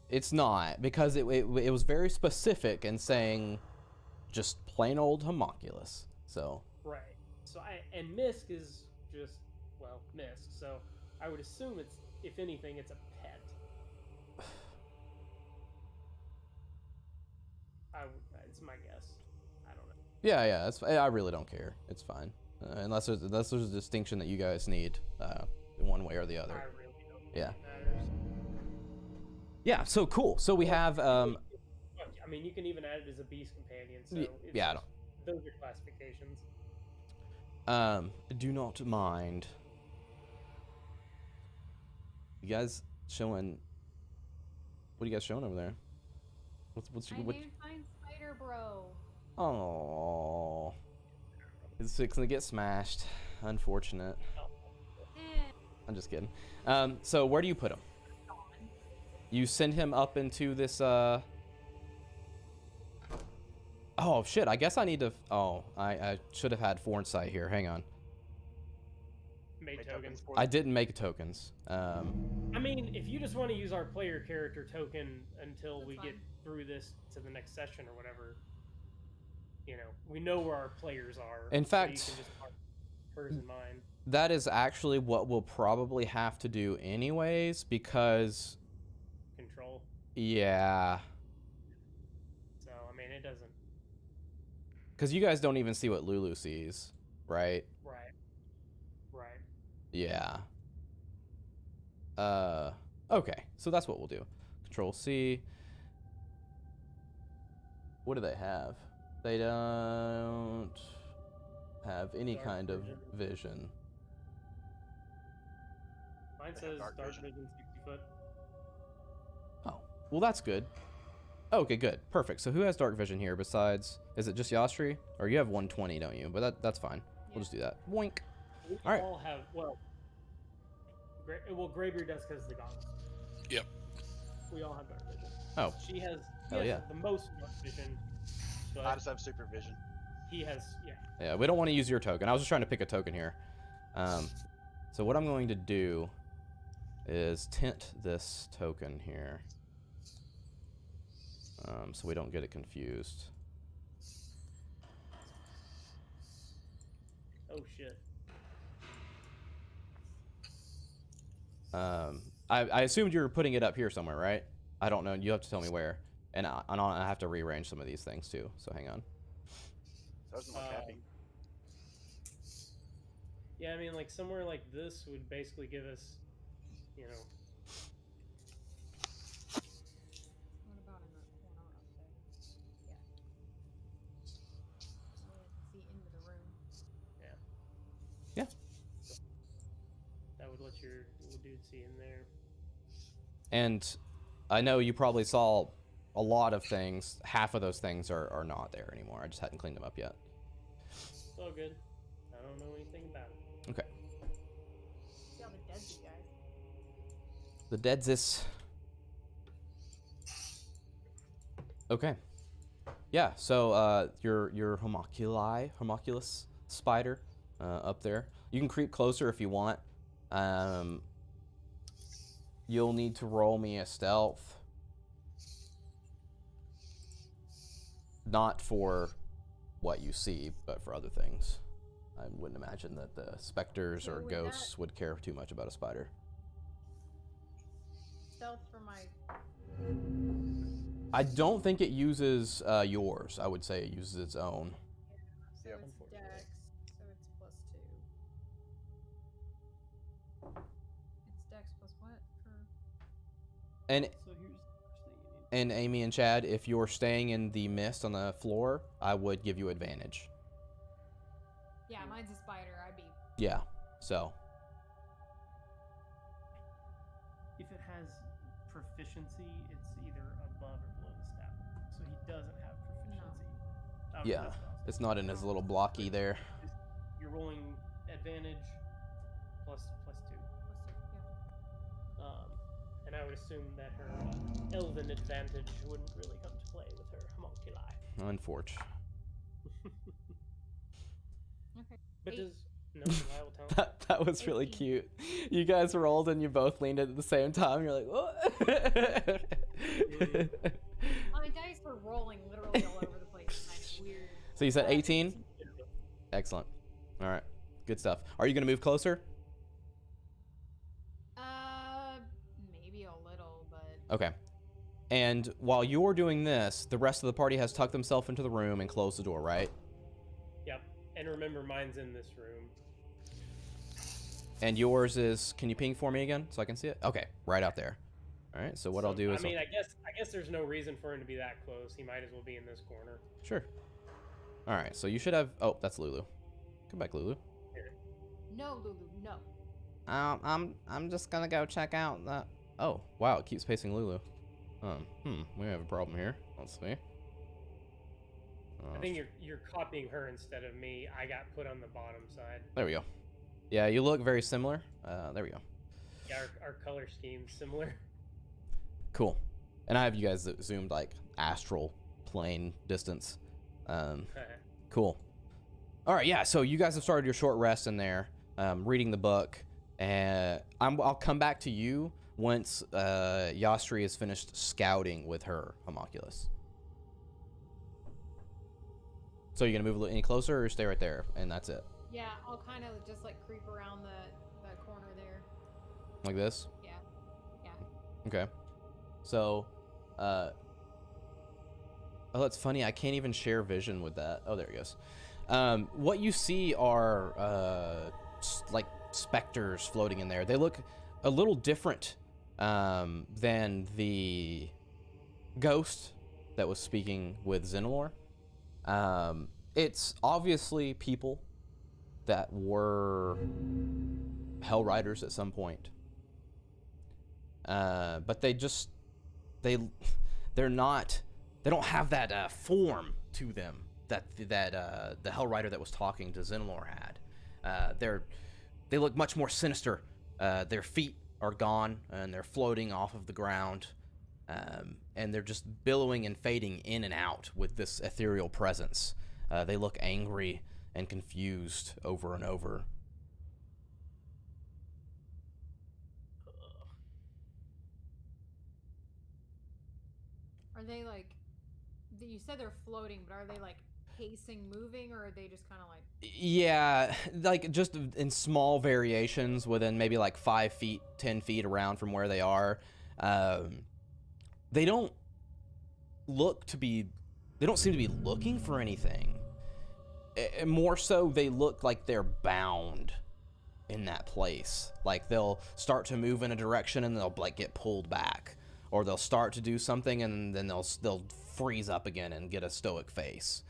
It's not, because it was very specific in saying just plain old homunculus. So. Right. So and Misk is just Misk. So I would assume it's, if anything, it's a pet. It's my guess. I don't know. Yeah. I really don't care. It's fine, unless there's a distinction that you guys need, one way or the other. I really don't think Yeah. it matters. Yeah. So cool. So we have. I mean, you can even add it as a beast companion. So I don't. Those are classifications. Do not mind. You guys showing? What are you guys showing over there? What's I named mine Spider Bro. Oh, it's gonna get smashed. Unfortunate. I'm just kidding. So where do you put him? You send him up into this. Oh shit! I guess I need to. Oh, I should have had foresight here. Hang on. Made tokens. I didn't make tokens. I mean, if you just want to use our player character token until we get through this to the next session or whatever, we know where our players are. In fact, you can just mark hers and mine. That is actually what we'll probably have to do anyways, because. Control. Yeah. So I mean, it doesn't. Because you guys don't even see what Lulu sees, right? Right. Yeah. Okay, so that's what we'll do. Control C. What do they have? They don't have any Dark kind of vision. vision. Mine says dark vision 60 foot. Oh, well that's good. Okay, good. Perfect. So who has dark vision here besides, is it just Yastri? Or you have 120, don't you? But that's fine. We'll just do that. Boink. We All right. all have, Graybeard does because of the goggles. Yep. We all have dark vision. Oh. She has yeah. the most dark vision. But I just have supervision. he has, Yeah, we don't want to use your token. I was just trying to pick a token here. So what I'm going to do is tint this token here. So we don't get it confused. Oh shit. I assumed you were putting it up here somewhere, right? I don't know. You have to tell me where. And I have to rearrange some of these things too. So hang on. Doesn't look happy. Yeah, I mean, like somewhere like this would basically give us, What about in the corner up there? Yeah. See into the room. Yeah. that would let your little dude see in there. And I know you probably saw a lot of things. Half of those things are not there anymore. I just hadn't cleaned them up yet. It's all good. I don't know anything about it. Okay. See all the deads, you guys. The deadzis. Okay. Yeah, so your homunculus spider up there. You can creep closer if you want. You'll need to roll me a stealth. Not for what you see, but for other things. I wouldn't imagine that the specters or Ooh, ghosts would care too much about a spider. Stealth for my. I don't think it uses yours. I would say it uses its own. So Yep. it's Dex, so it's +2. It's Dex plus what? And So here's the first thing you need. and Amy and Chad, if you're staying in the mist on the floor, I would give you advantage. Yeah, mine's a spider. I'd be. Yeah. So If it has proficiency, it's either above or below the stat line. So he doesn't have proficiency. Okay, yeah, that's what I was it's not in his little blocky there. thinking. You're rolling advantage plus 2. Yeah. And I would assume that her elven advantage wouldn't really come to play with her homunculi. Unfortunate. Okay. But 8. does no reliable talent? That was really 18. cute. You guys rolled and you both leaned in at the same time. You're like, what? My dice were rolling literally all over the place. And it's weird. So you said 18? Excellent. All right. Good stuff. Are you going to move closer? Maybe a little, but Okay. And while you're doing this, the rest of the party has tucked themselves into the room and closed the door, right? Yep. And remember, mine's in this room. And yours is, can you ping for me again so I can see it? Okay, right out there. All right, so what I'll do is... I mean, I guess there's no reason for him to be that close. He might as well be in this corner. Sure. All right, so you should have... Oh, that's Lulu. Come back, Lulu. no, Lulu, no. I'm just gonna go check out the... Oh, wow, it keeps pacing Lulu. We have a problem here. Let's see. I think you're copying her instead of me. I got put on the bottom side. There we go. Yeah, you look very similar. There we go. Yeah, our color scheme's similar. Cool. And I have you guys zoomed like astral plane distance. Cool. All right, yeah. So you guys have started your short rest in there, reading the book, and I'll come back to you once Yastri is finished scouting with her homunculus. So you're gonna move any closer or stay right there, and that's it? Yeah, I'll kind of just like creep around the corner there. Like this? Yeah. Yeah. Okay. So, oh, that's funny. I can't even share vision with that. Oh, there it goes. What you see are like specters floating in there. They look a little different than the ghost that was speaking with Xenolor. It's obviously people that were Hell Riders at some point. But they don't have that form to them that the Hell Rider that was talking to Xenolor had. They look much more sinister. Their feet are gone and they're floating off of the ground. And they're just billowing and fading in and out with this ethereal presence. They look angry and confused over and over. Are they like? You said they're floating, but are they like pacing, moving, or are they just kind of like? Yeah, like just in small variations within maybe like 5 feet, 10 feet around from where they are. They don't seem to be looking for anything. More so, they look like they're bound in that place. Like they'll start to move in a direction and they'll like get pulled back, or they'll start to do something and then they'll freeze up again and get a stoic face.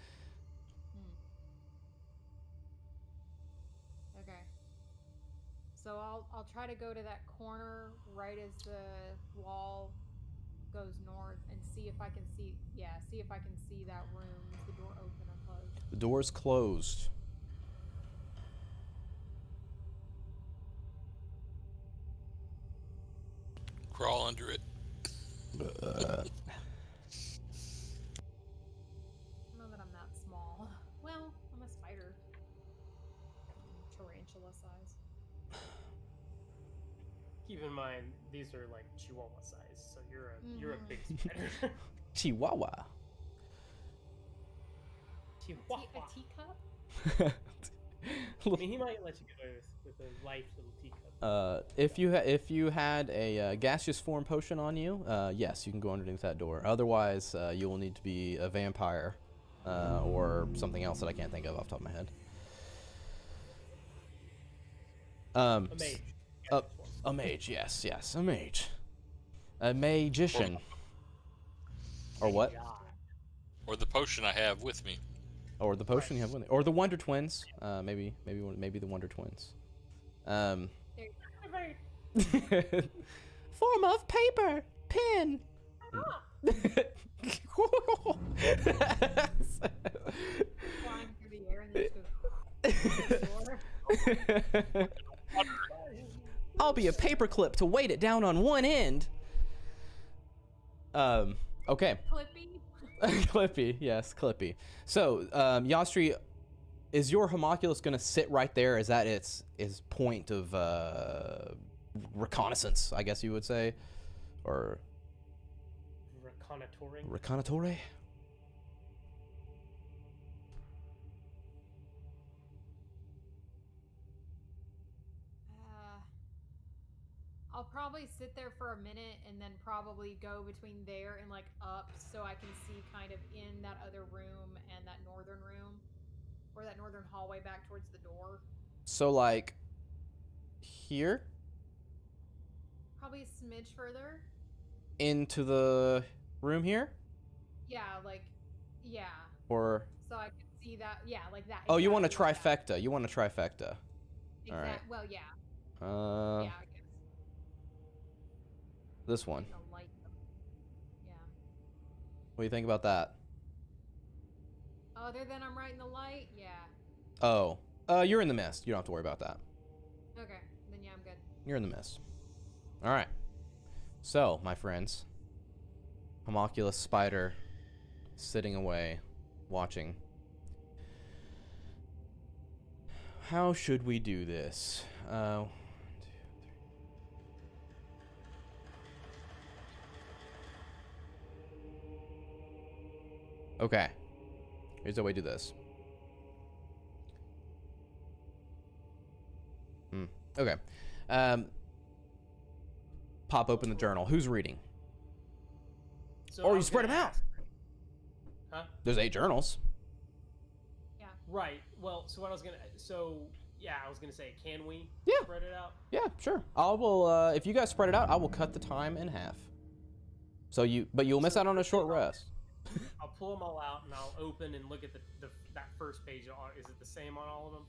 Okay. So I'll try to go to that corner right as the wall goes north and see if I can see that room. Is the door open or closed? The door's closed. Crawl under it. I don't know that I'm that small. Well, I'm a spider. in mind these are like Chihuahua size, so you're a big spider. Chihuahua. Chihuahua. A teacup? I mean, he might let you get away with a life little teacup. If you had a gaseous form potion on you, yes, you can go underneath that door. Otherwise, you will need to be a vampire or something else that I can't think of off the top of my head. A mage. A mage, yes, a mage. A magician. Or what? Or the potion I have with me. Or the potion you have with you. Or the Wonder Twins. Maybe the Wonder Twins. Form of paper. Pen. Flying through the air and then just goes I'll be a paperclip to weight it down on one end. Okay. Clippy. Clippy, yes, Clippy. So, Yastri, is your homunculus going to sit right there? Is that its point of reconnaissance, I guess you would say? Or... Reconnoitouring? Reconnaitore? I'll probably sit there for a minute and then probably go between there and like up so I can see kind of in that other room and that northern room or that northern hallway back towards the door. So like here? Probably a smidge further. Into the room here? Yeah, like, yeah. Or... So I can see that, yeah, like that. Oh, you want a exactly like that. trifecta. You want a trifecta. All right. Well, yeah. Yeah, I guess. This one. The light. Yeah. What do you think about that? Other than I'm right in the light, yeah. Oh. You're in the mist. You don't have to worry about that. Okay, then yeah, I'm good. You're in the mist. All right. So, my friends, homunculus spider sitting away, watching. How should we do this? Okay. Here's how we do this. Okay. Pop open the journal. Who's reading? So Or I you was spread them gonna out. ask- Huh? There's 8 journals. Yeah. Right. Well, so what I was gonna... So, yeah, I was gonna say, can we Yeah. spread it out? Yeah, sure. I will, if you guys spread it out, I will cut the time in half. So you'll miss out on a short rest. I'll pull them all out and I'll open and look at that first page. Is it the same on all of them?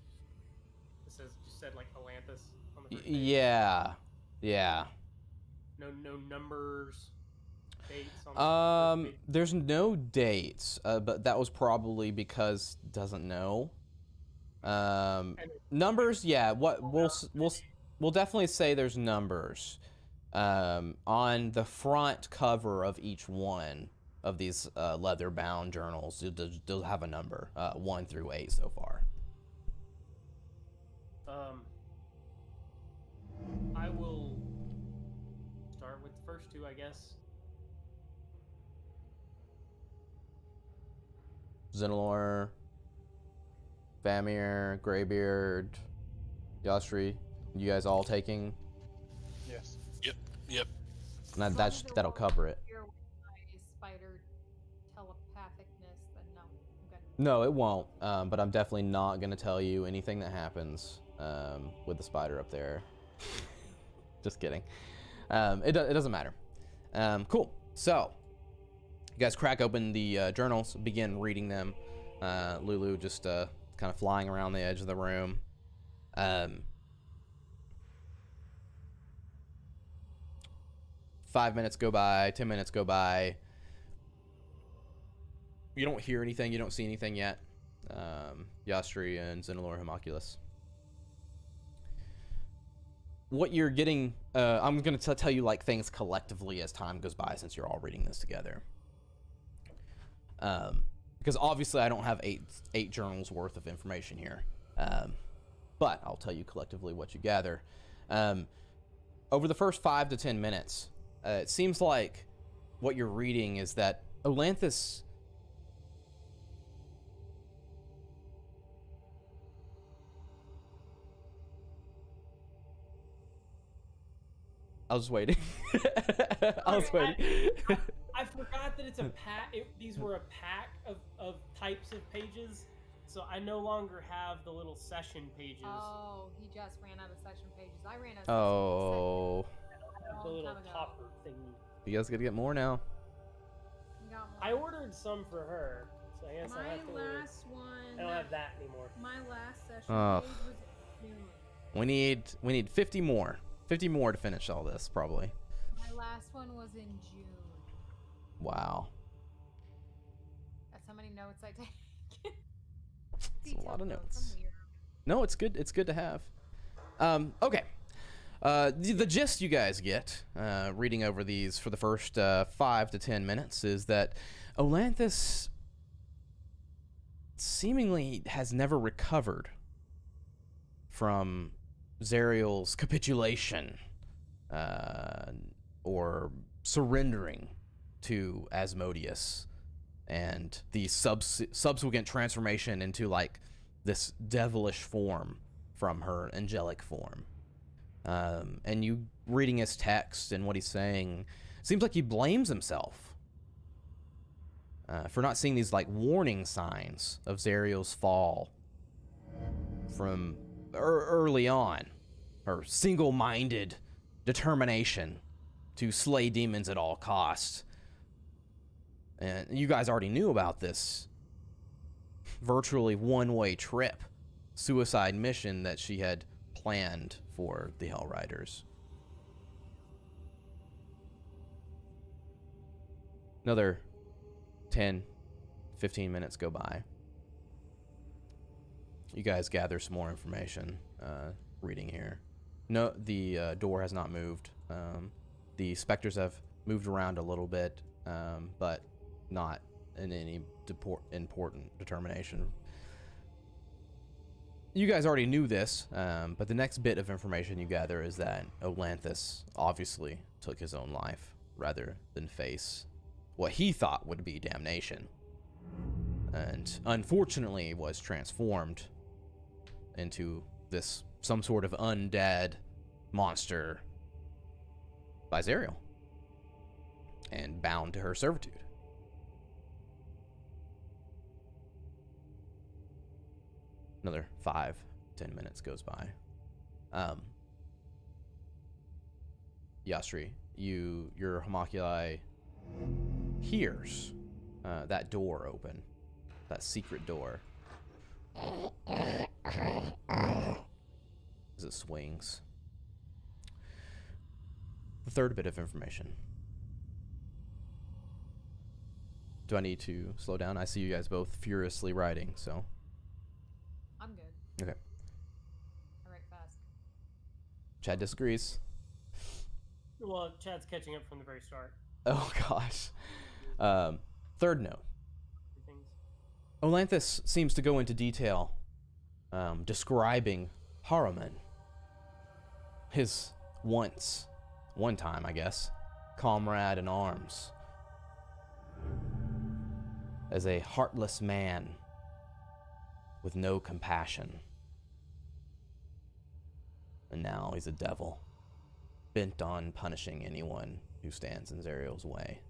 It says, you said like Atlantis on the first page. Yeah. No numbers, dates on the first page. There's no dates, but that was probably because doesn't know. Numbers, yeah. What we'll definitely say there's numbers. On the front cover of each one of these leather-bound journals, they'll have a number, 1 through 8 so far. I will start with the first 2, I guess. Zenilor, Famir, Greybeard, Yastri, you guys all taking? Yes. Yep. And that'll cover it. Here with my spider telepathicness, then no. Okay. No, it won't. But I'm definitely not gonna tell you anything that happens with the spider up there. Just kidding. It doesn't matter. Cool. So, you guys crack open the journals, begin reading them. Lulu just kind of flying around the edge of the room. 5 minutes go by, 10 minutes go by. You don't hear anything, you don't see anything yet. Yastri and Zenilor Homunculus. What you're getting, I'm going to tell you like things collectively as time goes by since you're all reading this together. Because obviously I don't have eight journals worth of information here. But I'll tell you collectively what you gather. over the first 5 to 10 minutes, it seems like what you're reading is that Olanthus I was waiting. I was waiting. I forgot that it's a pack. These were a pack of types of pages, so I no longer have the little session pages. Oh, he just ran out of section pages. I ran out of Oh. I have the little topper thingy. You guys gotta get more now. Got I one. ordered some for her, so I guess I have to My order. last one. I don't have that anymore. My last session Oh. page was June. We need 50 more. 50 more to finish all this, probably. My last one was in June. Wow. That's how many notes I take. It's a lot of Detailed notes. I'm weird. No, it's good. It's good to have. Okay. The gist you guys get, reading over these for the first 5 to 10 minutes, is that Olanthus seemingly has never recovered from Zariel's capitulation or surrendering to Asmodeus and the subsequent transformation into like this devilish form from her angelic form. And you reading his text and what he's saying, seems like he blames himself for not seeing these like warning signs of Zariel's fall from early on. Her single-minded determination to slay demons at all costs. And you guys already knew about this virtually one-way trip, suicide mission that she had planned for the Hell Riders. Another 10, 15 minutes go by. You guys gather some more information, reading here. No, the door has not moved. The specters have moved around a little bit, but not in any important determination. You guys already knew this, but the next bit of information you gather is that Olanthus obviously took his own life rather than face what he thought would be damnation, and unfortunately was transformed into this some sort of undead monster by Zariel and bound to her servitude. Another 5-10 minutes goes by. Yastri, your homoculi hears that door open, that secret door, as it swings. The third bit of information. Do I need to slow down? I see you guys both furiously writing, so. I'm good. Okay. I write fast. Chad disagrees. Well, Chad's catching up from the very start. Oh gosh. Third note. Things. Olanthus seems to go into detail describing Haruman, his one time, I guess, comrade in arms, as a heartless man with no compassion. And now he's a devil, bent on punishing anyone who stands in Zariel's way.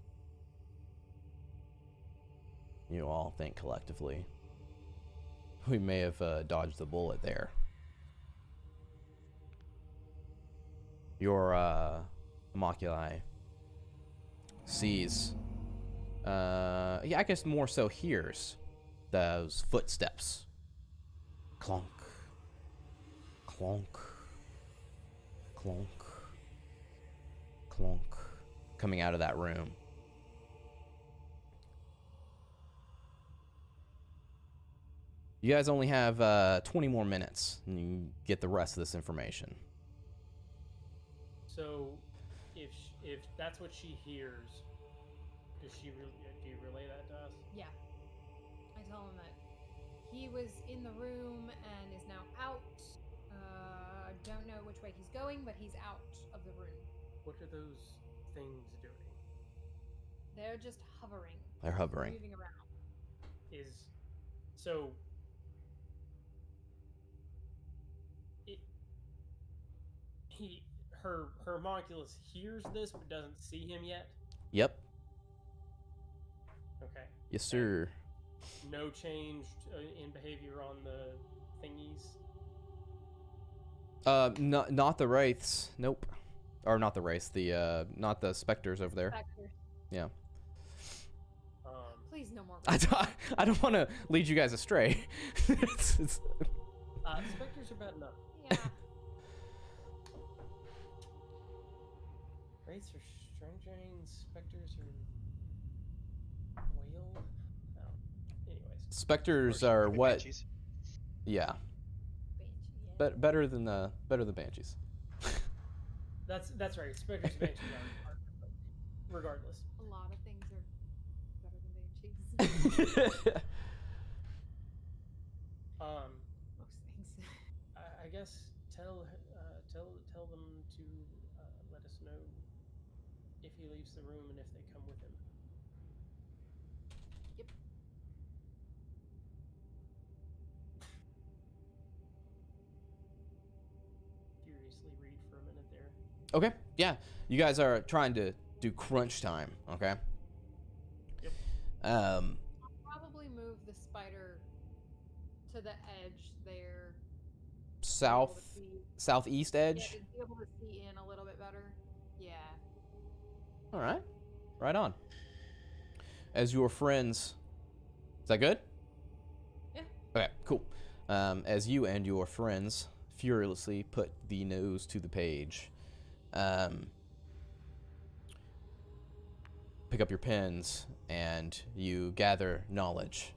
You all think collectively we may have dodged the bullet there. Your homoculi sees, yeah, I guess more so hears those footsteps. Clonk, clonk, clonk, clonk, coming out of that room. You guys only have 20 more minutes, and you get the rest of this information. So, if that's what she hears, do you relay that to us? Yeah. I tell him that he was in the room and is now out. don't know which way he's going, but he's out of the room. What are those things doing? They're just hovering. They're hovering. Moving around. So her homunculus hears this but doesn't see him yet. Yep. Okay. Yes, sir. No change in behavior on the thingies. Not the wraiths. Nope. Or not the wraiths. The not the specters over there. Specters. Yeah. Please, no more. I don't want to lead you guys astray. it's... Specters are bad enough. Yeah. Wraiths are strange. Specters are whale. Oh. Anyways. Specters Or are what? banshees. Yeah. Banshee, yeah. Better than banshees. That's right. Specters and banshees are regardless. A lot of things are better than banshees. Most things. I guess tell them to let us know if he leaves the room and if they come with him. Yep. Furiously read for a minute there. Okay. Yeah. You guys are trying to do crunch time. Okay. Yep. I'll probably move the spider to the edge there. Southeast Yeah, edge. to be able to see in a little bit better. Yeah. All right. Right on. As your friends, is that good? Yeah. Okay. Cool. As you and your friends furiously put the nose to the page, pick up your pens and you gather knowledge.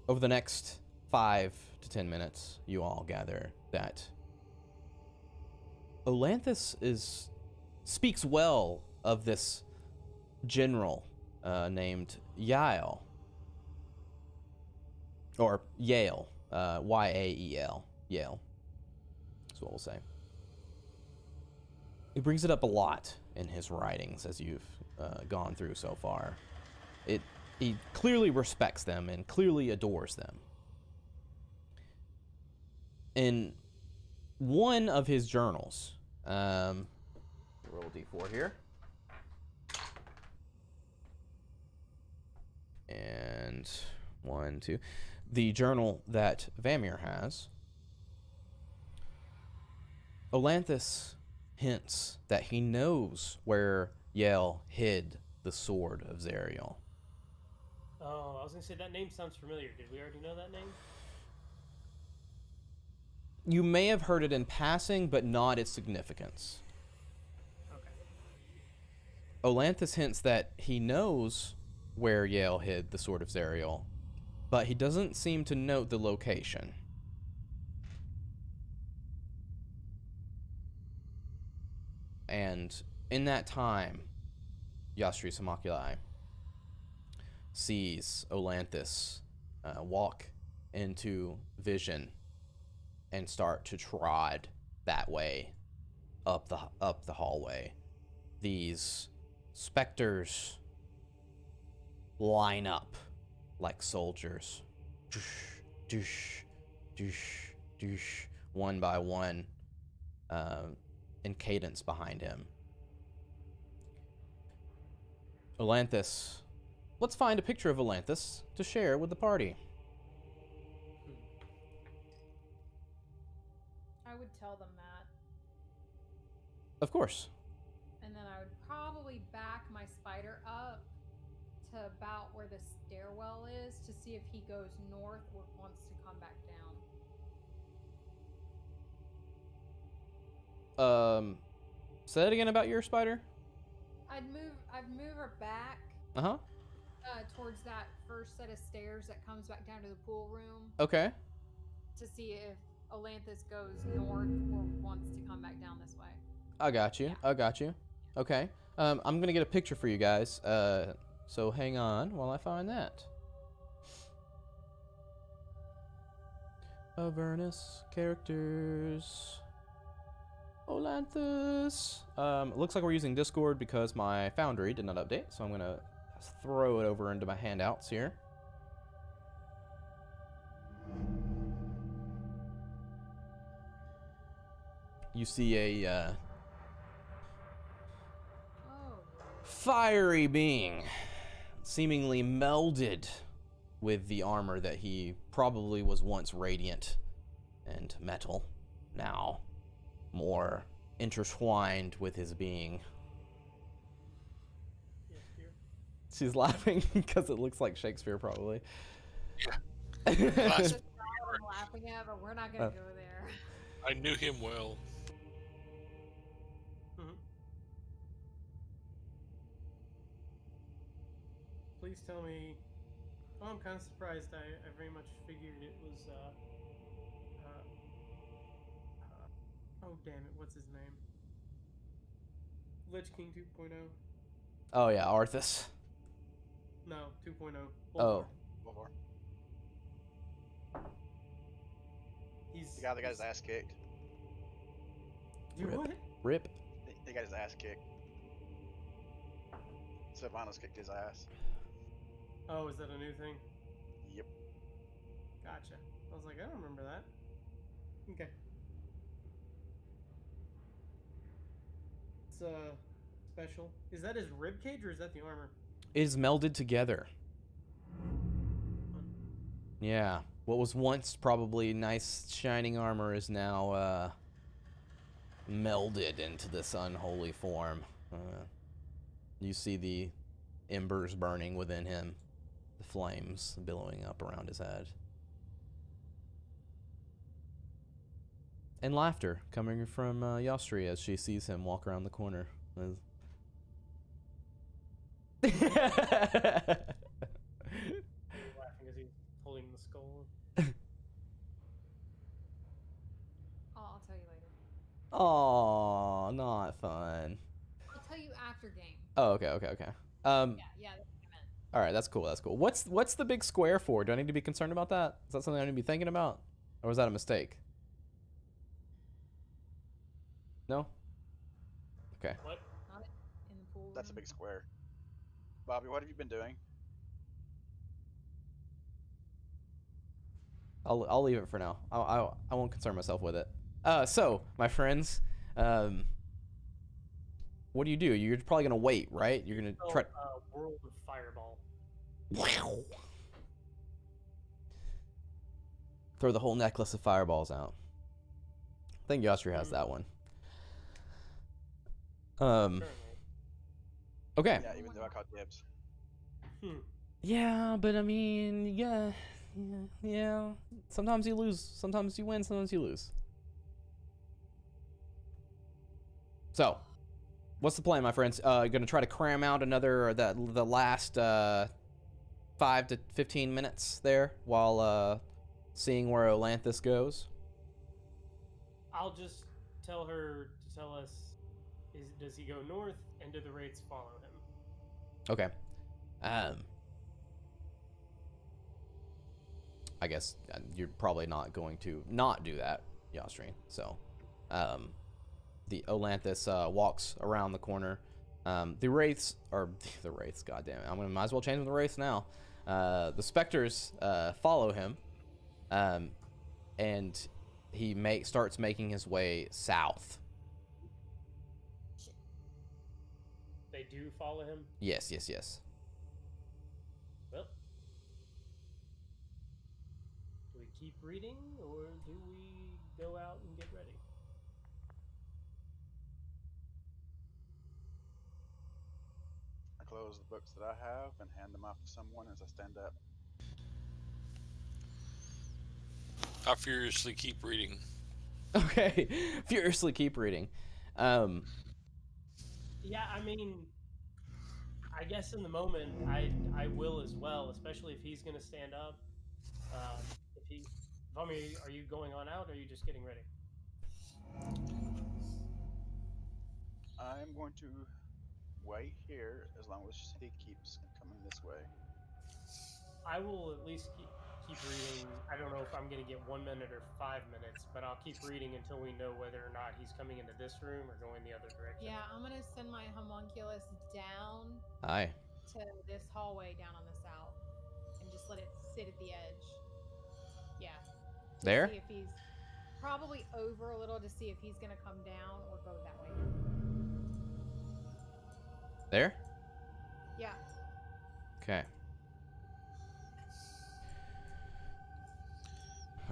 Over the next 5 to 10 minutes, you all gather that Olanthus speaks well of this general named Yael. Or Yale. Yael. Yale. That's what we'll say. He brings it up a lot in his writings as you've gone through so far. He clearly respects them and clearly adores them. In one of his journals, roll D4 here. And 1, 2. The journal that Vamir has, Olanthus hints that he knows where Yale hid the sword of Zariel. Oh, I was gonna say that name sounds familiar. Did we already know that name? You may have heard it in passing, but not its significance. Okay. Olanthus hints that he knows where Yale hid the sword of Zariel, but he doesn't seem to note the location. And in that time, Yastri Samaculi sees Olanthus walk into vision and start to trod that way up the hallway. These specters line up like soldiers, one by one, in cadence behind him. Olanthus, let's find a picture of Olanthus to share with the party. I would tell them that. Of course. And then I would probably back my spider up to about where the stairwell is to see if he goes north or wants to come back down. Say that again about your spider? I'd move her back Uh-huh. Towards that first set of stairs that comes back down to the pool room Okay. to see if Olanthus goes north or wants to come back down this way. I got you. Yeah. I got you. Okay. I'm going to get a picture for you guys. So hang on while I find that. Avernus characters. Olanthus. It looks like we're using Discord because my Foundry did not update, so I'm gonna throw it over into my handouts here. You see a Oh, fiery being, seemingly melded with the armor that he probably was once radiant and metal, now more intertwined with his being. Shakespeare. She's laughing because it looks like Shakespeare, probably. Last, that's not what I'm laughing at, but we're not gonna go there. I knew him well. Mhm. Please tell me. Oh, I'm kind of surprised. I very much figured it was. Oh, damn it. What's his name? Lich King 2.0. Oh yeah, Arthas. No, 2.0. Oh. Before. He's The guy that got his ass kicked. You Rip. what? Rip. He got his ass kicked. Sylvanas kicked his ass. Oh, is that a new thing? Yep. Gotcha. I was like, I don't remember that. Okay. It's special. Is that his rib cage or is that the armor? It is melded together. Yeah. What was once probably nice shining armor is now melded into this unholy form. You see the embers burning within him, the flames billowing up around his head. And laughter coming from Yostri as she sees him walk around the corner. You're laughing as he's holding the skull. I'll tell you later. Aw, not fun. I'll tell you after game. Oh, okay. Yeah, that's what I meant. All right, that's cool. That's cool. What's the big square for? Do I need to be concerned about that? Is that something I need to be thinking about, or was that a mistake? No. Okay. What? Not in the pool. That's a room. big square. Bobby, what have you been doing? I'll leave it for now. I won't concern myself with it. So my friends, what do? You're probably gonna wait, right? You're gonna try. World of Fireball. Throw the whole necklace of fireballs out. I think Yostri has that one. Currently. Okay. Yeah, even though I caught dibs. Yeah, but I mean, yeah. Sometimes you lose, sometimes you win, sometimes you lose. So, what's the plan, my friends? Gonna try to cram out another the last 5 to 15 minutes there while seeing where Olanthus goes. I'll just tell her to tell us: does he go north, and do the wraiths follow him? Okay. I guess you're probably not going to not do that, Yostri. So, the Olanthus walks around the corner. The wraiths, goddamn it, might as well change them to wraiths now. The specters follow him, and he starts making his way south. They do follow him? Yes. Well, do we keep reading, or do we go out and get ready? I close the books that I have and hand them off to someone as I stand up. I furiously keep reading. Okay, furiously keep reading. Yeah, I mean, I guess in the moment, I will as well, especially if he's going to stand up. Vami, are you going on out, or are you just getting ready? I'm going to wait here as long as he keeps coming this way. I will at least keep reading. I don't know if I'm going to get 1 minute or 5 minutes, but I'll keep reading until we know whether or not he's coming into this room or going the other direction. Yeah, I'm gonna send my homunculus down Aye. to this hallway down on the south, and just let it sit at the edge. Yeah. To There? See if he's probably over a little to see if he's gonna come down or go that way. There? Yeah. Okay.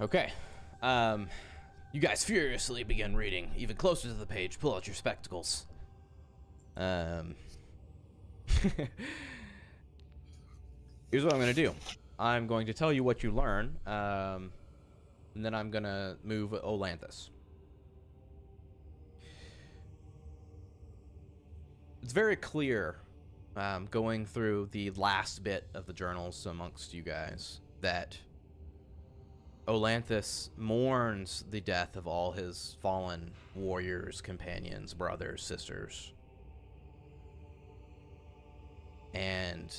Okay. You guys furiously begin reading, even closer to the page. Pull out your spectacles. Here's what I'm gonna do. I'm going to tell you what you learn, and then I'm gonna move Olanthus. It's very clear, going through the last bit of the journals amongst you guys, that Olanthus mourns the death of all his fallen warriors, companions, brothers, sisters. And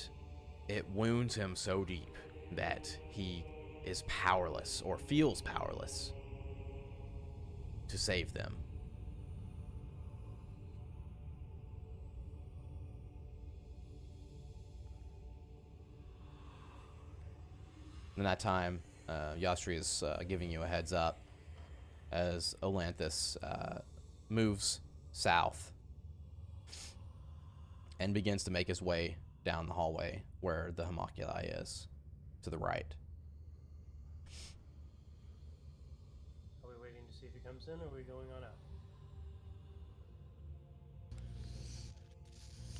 it wounds him so deep that he is powerless, or feels powerless, to save them. In that time, Yastri is giving you a heads up as Olanthus moves south and begins to make his way down the hallway where the homunculi is, to the right. Are we waiting to see if he comes in, or are we going on out?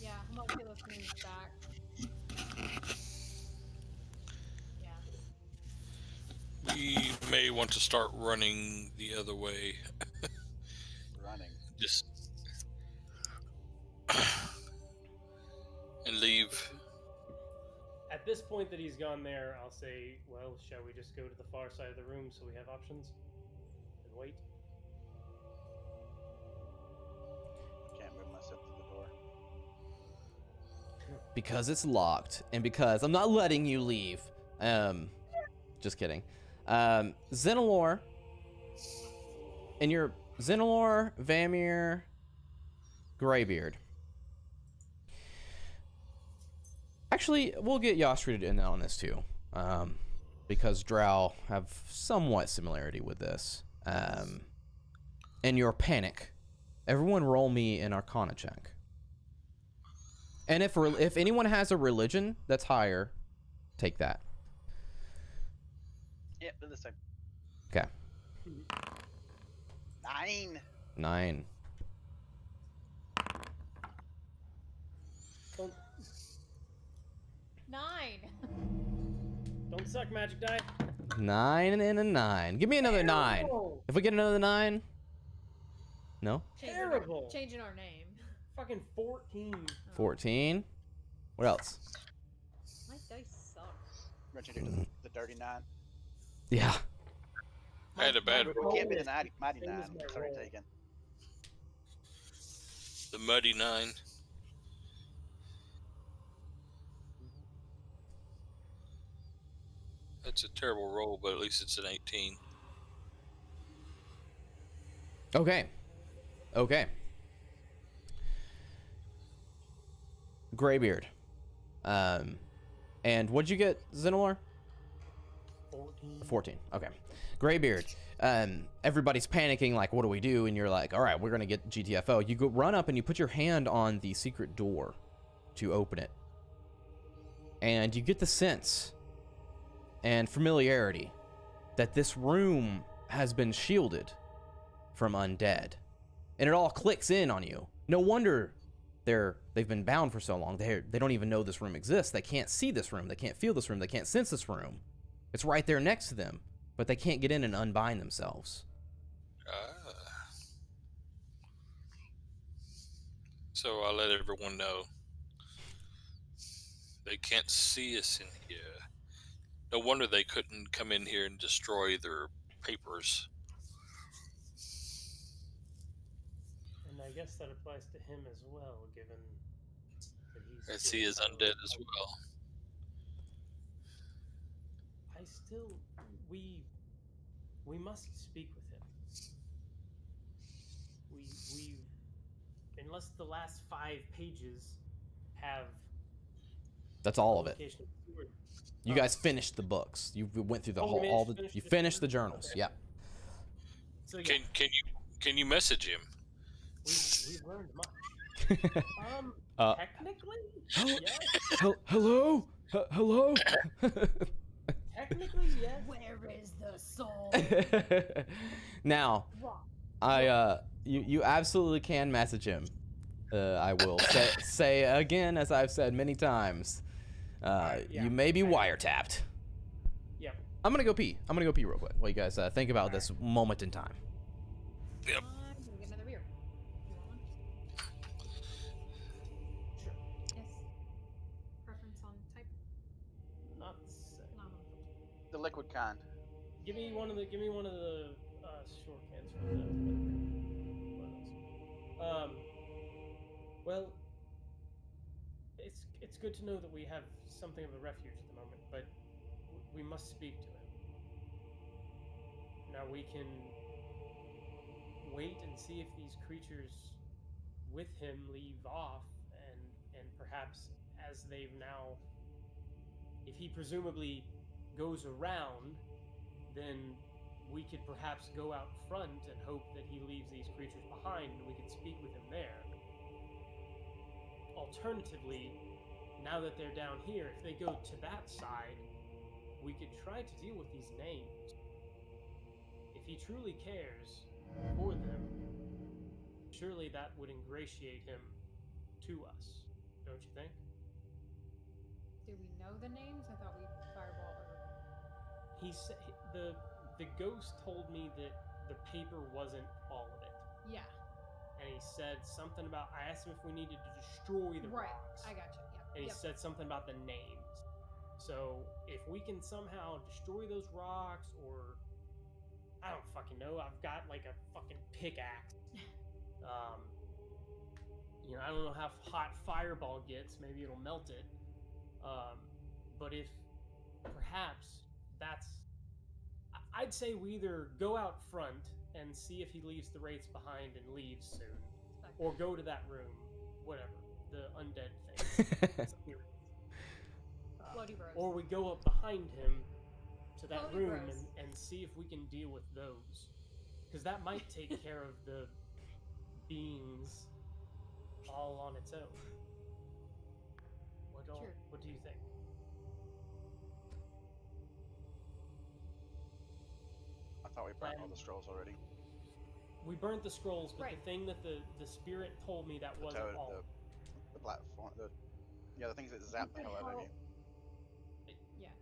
Yeah, homunculus moves back. Yeah. We may want to start running the other way. Running. Just and leave. At this point that he's gone there, I'll say, well, shall we just go to the far side of the room so we have options? And wait? Can't move myself to the door. Because it's locked, and because I'm not letting you leave. Just kidding. Xenalor, and your Xenalor, Vamir, Greybeard. Actually, we'll get Yastri in on this too, because Drow have somewhat similarity with this. And your panic. Everyone roll me an Arcana check. And if anyone has a religion that's higher, take that. Yep, do this time. Okay. 9. 9. Don't, 9. don't suck, magic die. 9 and a 9. Give me another 9. Terrible. If we get another 9. No? Terrible. Changing our name. Fucking 14. 14. What else? My dice suck. Richard, do the dirty 9. Yeah. I had a bad It roll. can't be the mighty Same 9. as my It's already roll. taken. The muddy 9. That's a terrible roll, but at least it's an 18. Okay. Okay. Greybeard. And what'd you get, Xenalor? 14. 14. Okay. Greybeard. Everybody's panicking, like, what do we do? And you're like, all right, we're gonna get GTFO. You go run up and you put your hand on the secret door to open it. And you get the sense and familiarity that this room has been shielded from undead. And it all clicks in on you. No wonder they've been bound for so long. They don't even know this room exists. They can't see this room. They can't feel this room. They can't sense this room. It's right there next to them, but they can't get in and unbind themselves. So I'll let everyone know. They can't see us in here. No wonder they couldn't come in here and destroy their papers. And I guess that applies to him as well, given that he's... I see he is undead as well. I still we must speak with him. We unless the last 5 pages have That's all of it. location of the steward. You guys finished the books. You went through the whole, you finished the journals. Okay. Yeah. So yeah, Can you message him? we've learned much. Technically, yes. Hello? Hello? Technically, yes. Where is the soul? Now, you absolutely can message him. I will say again, as I've said many times, you may be wiretapped. Yep. I'm gonna go pee. Real quick while you guys think about this moment in time. Yep. I'm gonna get another beer. You want one? Sure. Yes. Preference on type? Not the same. No. The liquid kind. Give me one of the short cans for the well, it's good to know that we have something of a refuge at the moment, but we must speak to him. Now we can wait and see if these creatures with him leave off, and perhaps as they've now, if he presumably goes around, then we could perhaps go out front and hope that he leaves these creatures behind and we could speak with him there. Alternatively, now that they're down here, if they go to that side, we could try to deal with these names. If he truly cares for them, surely that would ingratiate him to us, don't you think? Do we know the names? I thought we fireballed her. He said the ghost told me that the paper wasn't all of it. Yeah. And he said something about, I asked him if we needed to destroy the Right. rocks. I gotcha. Yeah. And he said something about the names. So if we can somehow destroy those rocks, or I don't fucking know, I've got like a fucking pickaxe. I don't know how hot fireball gets. Maybe it'll melt it. But if perhaps I'd say we either go out front and see if he leaves the wraiths behind and leaves soon, or go to that room, whatever, the undead thing. Bloody bros. Or we go up behind him to that Bloody room bros. and see if we can deal with those. Because that might take care of the beings all on its own. Sure. What do you think? I thought we burnt all the scrolls already. We burnt the scrolls, but Right. the thing that the spirit told me that wasn't all. The platform, the things that zap the hell out of you. Yeah.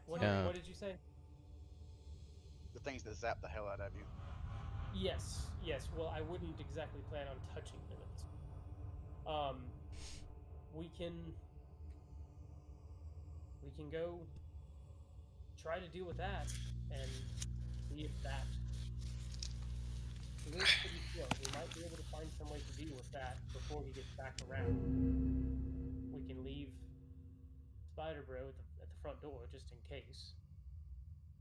What did you say? The things that zap the hell out of you. Yes. Well, I wouldn't exactly plan on touching them. We can go try to deal with that and see if that. We might be able to find some way to deal with that before he gets back around. We can leave Spider Bro at the front door just in case,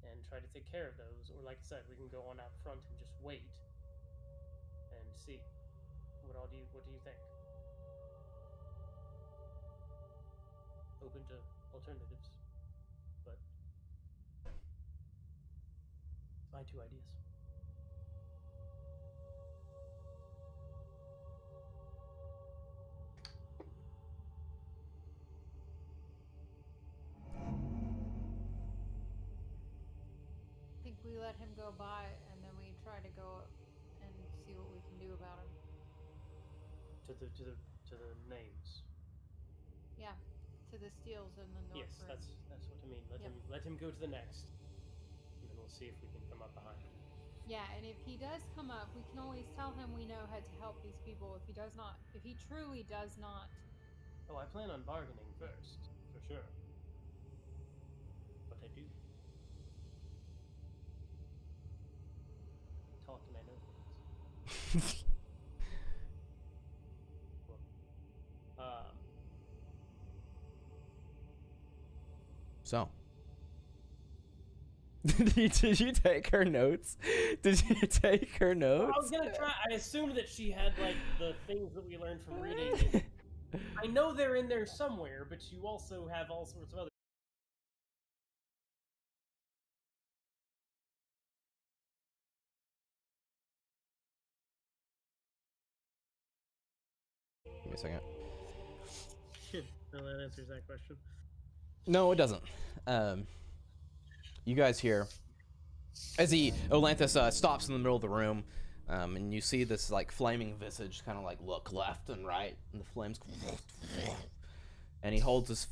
and try to take care of those. Or like I said, we can go on out front and just wait and see. What do you think? Open to alternatives, but my 2 ideas. I think we let him go by, and then we try to go and see what we can do about him. To the names. Yeah, to the steels in the north Yes, room. that's what I mean. Yep. Let him go to the next, and then we'll see if we can come up behind him. Yeah, and if he does come up, we can always tell him we know how to help these people. If he truly does not. Oh, I plan on bargaining first, for sure. But I do. Talk and I know things. So, Did you take her notes? Did you take her notes? I was gonna try. I assumed that she had like the things that we learned from reading. I know they're in there somewhere, but you also have all sorts of other. Give me a second. No, that answers that question. No, it doesn't. You guys hear as Olanthus stops in the middle of the room, and you see this like flaming visage kind of like look left and right, and the flames, and he holds his